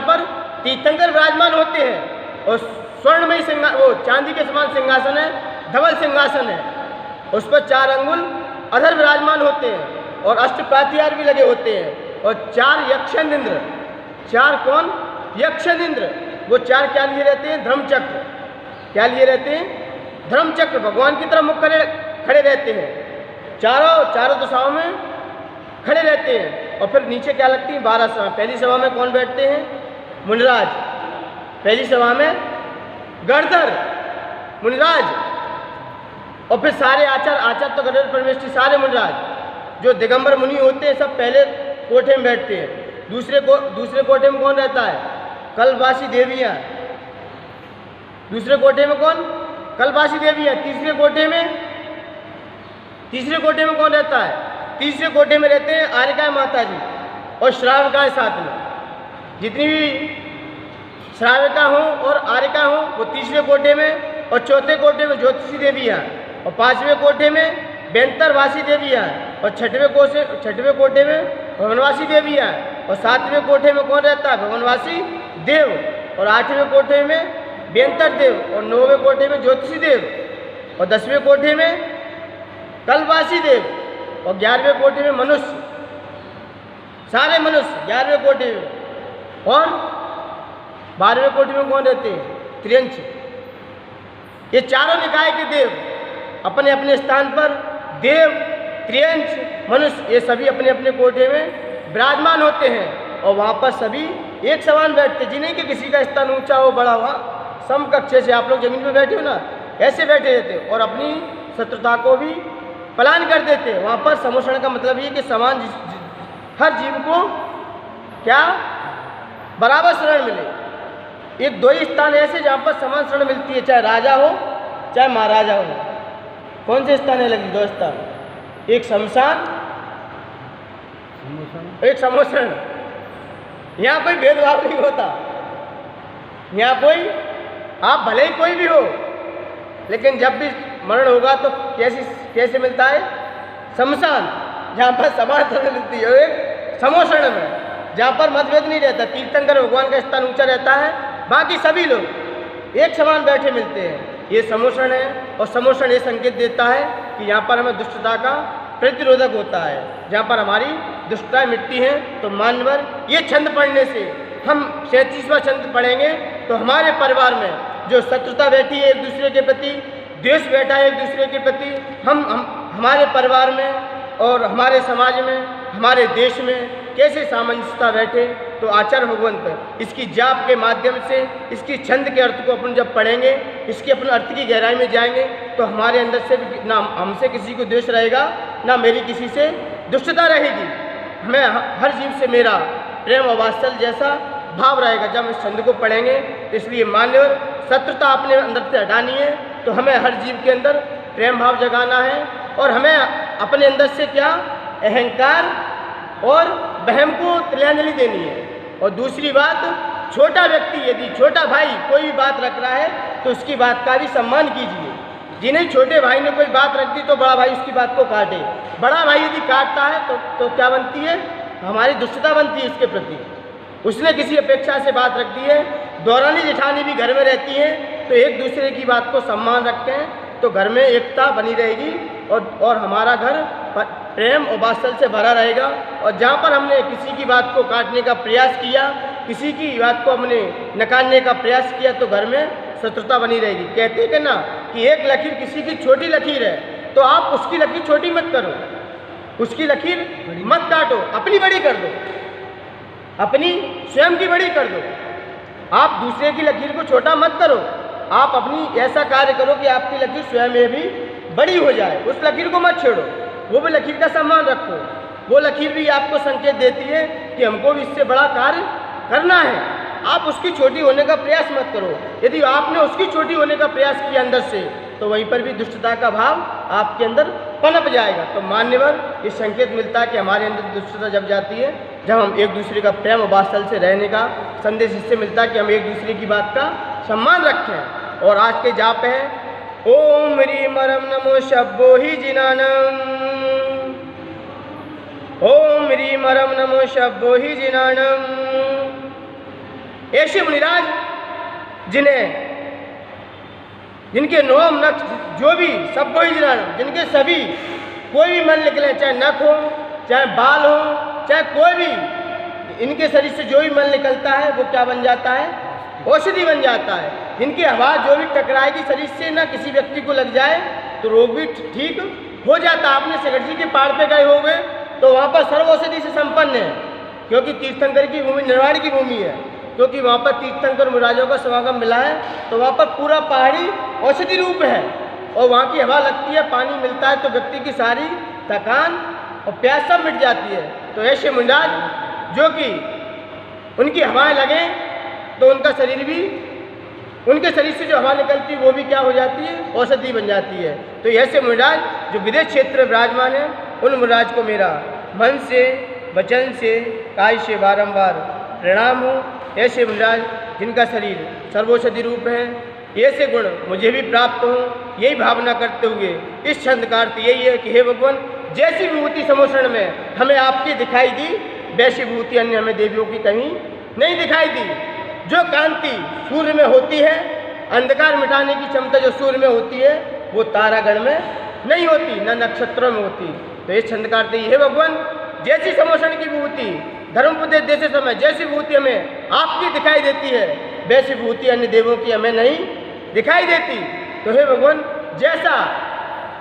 पर तीर्थंकर विराजमान होते हैं, और स्वर्णमयी वो चांदी के समान सिंहासन है, धवल सिंहासन है, उस पर 4 अंगुल अधर विराजमान होते हैं और अष्टप्रातिहार भी लगे होते हैं, और 4 यक्षेंद्र। 4 कौन? यक्षेंद्र। वो 4 क्या लिए रहते हैं? धर्मचक्र। क्या लिए रहते हैं? धर्मचक्र। भगवान की तरफ मुख खड़े रहते हैं, चारों दिशाओं में खड़े रहते हैं। और फिर नीचे क्या लगती है? 12 सभा। पहली सभा में कौन बैठते हैं? मुनिराज। पहली सभा में गणधर मुनिराज, और फिर सारे आचार्य तो गणधर परमेश्वरी, सारे मुनिराज जो दिगंबर मुनि होते हैं सब पहले कोठे में बैठते हैं। दूसरे कोठे में कौन रहता है? कल्पवासी देवियाँ। दूसरे कोठे में कौन? कल्पवासी देवियाँ। तीसरे कोठे में कौन रहता है? तीसरे कोठे में रहते हैं आर्यिकाएँ माता जी और श्रावकाएँ साथ में। जितनी भी श्राविका हों और आर्यिका हों वो तीसरे कोठे में, और चौथे कोठे में ज्योतिषी देवियाँ, और पांचवें कोठे में बेंतरवासी देवियाँ, और छठवें कोठे में भवनवासी देवियाँ, और सातवें कोठे में कौन रहता है? भवनवासी देव, और आठवें कोठे में बेंतर देव, और नौवें कोठे में ज्योतिषी देव, और 10वें कोठे में कल्पवासी देव, और 11वें कोठे में मनुष्य, सारे मनुष्य 11वें कोठे में, और 12वें कोठे में कौन रहते हैं? त्रियंच। ये चारों निकाय के देव अपने अपने स्थान पर, देव, त्रियंच, मनुष्य, ये सभी अपने अपने कोठे में विराजमान होते हैं, और वहाँ पर सभी एक समान बैठते, जिन्हें कि किसी का स्थान ऊंचा हो बड़ा हुआ समकक्ष से आप लोग जमीन पर बैठे हो ना, ऐसे बैठे रहते और अपनी शत्रुता को भी पलायन कर देते। वहाँ पर समोषण का मतलब ये कि समान हर जीव को क्या बराबर शरण मिले। एक दो ही स्थान ऐसे जहाँ पर समान शरण मिलती है, चाहे राजा हो चाहे महाराजा हो। कौन से स्थान है? लगी 2 स्थान, एक शमशान, एक समोषण। यहाँ कोई भेदभाव नहीं होता। यहाँ कोई, आप भले ही कोई भी हो, लेकिन जब भी मरण होगा तो कैसे मिलता है? शमशान, जहाँ पर समान शरण मिलती है, एक समोषण में जहाँ पर मतभेद नहीं रहता। तीर्थंकर भगवान का स्थान ऊंचा रहता है, बाकी सभी लोग एक समान बैठे मिलते हैं। ये समोषण है, और समोषण ये संकेत देता है कि यहाँ पर हमें दुष्टता का प्रतिरोधक होता है। जहाँ पर हमारी दुष्टताएं मिटती हैं, तो मान्यवर ये छंद पढ़ने से हम 37वां छंद पढ़ेंगे तो हमारे परिवार में जो शत्रुता बैठी है एक दूसरे के प्रति, द्वेष बैठा है एक दूसरे के प्रति, हम हमारे परिवार में और हमारे समाज में, हमारे देश में कैसे सामंजस्यता बैठे। तो आचार्य भगवंत इसकी जाप के माध्यम से इसकी छंद के अर्थ को अपन जब पढ़ेंगे, इसके अपन अर्थ की गहराई में जाएंगे, तो हमारे अंदर से भी ना हमसे किसी को द्वेष रहेगा, ना मेरी किसी से दुष्टता रहेगी। हमें हर जीव से मेरा प्रेम और वात्सल्य जैसा भाव रहेगा जब इस छंद को पढ़ेंगे। तो इसलिए मान्यवर शत्रुता अपने अंदर से हटानी है, तो हमें हर जीव के अंदर प्रेम भाव जगाना है, और हमें अपने अंदर से क्या अहंकार और वहम को तिलांजलि देनी है। और दूसरी बात, छोटा व्यक्ति यदि छोटा भाई कोई भी बात रख रहा है तो उसकी बात का भी सम्मान कीजिए। जिन्हें छोटे भाई ने कोई बात रख दी तो बड़ा भाई उसकी बात को काटे। बड़ा भाई यदि काटता है तो क्या बनती है? हमारी दुष्टता बनती है उसके प्रति। उसने किसी अपेक्षा से बात रख दी है, दौरानी जेठानी भी घर में रहती है, तो एक दूसरे की बात को सम्मान रखते हैं तो घर में एकता बनी रहेगी, और हमारा घर प्रेम और वात्सल्य से भरा रहेगा। और जहाँ पर हमने किसी की बात को काटने का प्रयास किया, किसी की बात को हमने नकारने का प्रयास किया, तो घर में शत्रुता बनी रहेगी। कहते हैं कि ना कि एक लकीर किसी की छोटी लकीर है, तो आप उसकी लकीर छोटी मत करो, उसकी लकीर मत काटो, अपनी बड़ी कर दो, अपनी स्वयं की बड़ी कर दो। आप दूसरे की लकीर को छोटा मत करो, आप अपनी ऐसा कार्य करो कि आपकी लकीर स्वयं में भी बड़ी हो जाए। उस लकीर को मत छेड़ो, वो भी लकीर का सम्मान रखो। वो लकीर भी आपको संकेत देती है कि हमको भी इससे बड़ा कार्य करना है। आप उसकी छोटी होने का प्रयास मत करो। यदि आपने उसकी छोटी होने का प्रयास किया अंदर से, तो वहीं पर भी दुष्टता का भाव आपके अंदर पनप जाएगा। तो मान्यवर ये संकेत मिलता है कि हमारे अंदर दुष्टता जब जाती है, जब हम एक दूसरे का प्रेम और वात्सल्य से रहने का संदेश इससे मिलता है कि हम एक दूसरे की बात का सम्मान रखें। और आज के जाप हैं ओम ह्रीम रम नमो शब्बो ही जिनानम, ओम ह्रीम रम नमो शब्बो ही जिनानम। ऐसे मुनिराज जिनके नोम नक्ष जो भी शब्बो ही जिनानम, जिनके सभी कोई भी मल निकले, चाहे नख हो, चाहे बाल हो, चाहे कोई भी, इनके शरीर से जो भी मल निकलता है वो क्या बन जाता है? औषधि बन जाता है। जिनकी आवाज़ जो भी टकराएगी शरीर से, ना किसी व्यक्ति को लग जाए तो रोग भी ठीक हो जाता है। आपने सेक्रेटरी के पहाड़ पे गए होंगे तो वहाँ पर सर्व औषधि से संपन्न है, क्योंकि तीर्थंकर की भूमि निर्वाण की भूमि है, क्योंकि वहाँ पर तीर्थंकर महाराजों का समागम मिला है, तो वहाँ पर पूरा पहाड़ी औषधि रूप है। और वहाँ की हवा लगती है, पानी मिलता है, तो व्यक्ति की सारी थकान और प्यास सब मिट जाती है। तो ऐसे मुनिराज जो कि उनकी हवाएं लगें तो उनका शरीर भी, उनके शरीर से जो हवा निकलती है वो भी क्या हो जाती है, औषधि बन जाती है। तो ऐसे मुनिराज जो विदेश क्षेत्र में विराजमान है, उन मुनिराज को मेरा मन से, वचन से, काय से बारंबार प्रणाम हो। ऐसे मुनिराज जिनका शरीर सर्वौषधि रूप है, ऐसे गुण मुझे भी प्राप्त हो, यही भावना करते हुए इस छंद का अर्थ यही है कि हे भगवान, जैसी विभूति समोषण में हमें आपकी दिखाई दी, वैसी विभूति अन्य हमें देवियों की कहीं नहीं दिखाई दी। जो कांति सूर्य में होती है, अंधकार मिटाने की क्षमता जो सूर्य में होती है, वो तारागण में नहीं होती, न नक्षत्रों में होती। तो इस छंद का अर्थ ये है भगवान, जैसी समोषण की विभूति धर्मोपदेश देते समय जैसी विभूति हमें आपकी दिखाई देती है, वैसी विभूति अन्य देवों की हमें नहीं दिखाई देती। तो हे भगवान, जैसा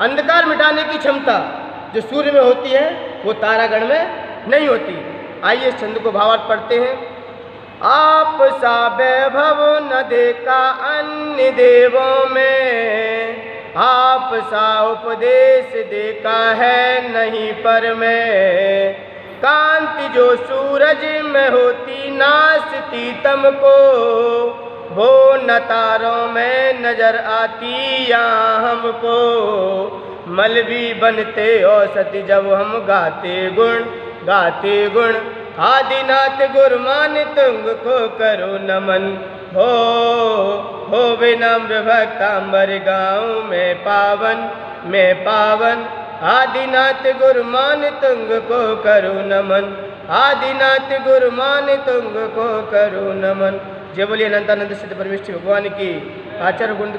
अंधकार मिटाने की क्षमता जो सूर्य में होती है, वो तारागण में नहीं होती। आइए इस छंद को भावार्थ पढ़ते हैं। आप सा वैभव न देखा अन्य देवों में, आप सा उपदेश देखा है नहीं पर में। कांति जो सूरज में होती नाचती तम को, वो न तारों में नजर आती यहाँ हमको। मल भी बनते औषधि जब हम गाते गुण। आदिनाथ गुरमान तुंग को करो नमन। हो विनम्र भक्तांबर गाँव में पावन। आदिनाथ गुरमान तुंग को करो नमन। आदिनाथ गुरमान तुंग को करो नमन। जय बोलिए अनंतानंद सिद्ध परमेश्वर भगवान की। आचार्य गुण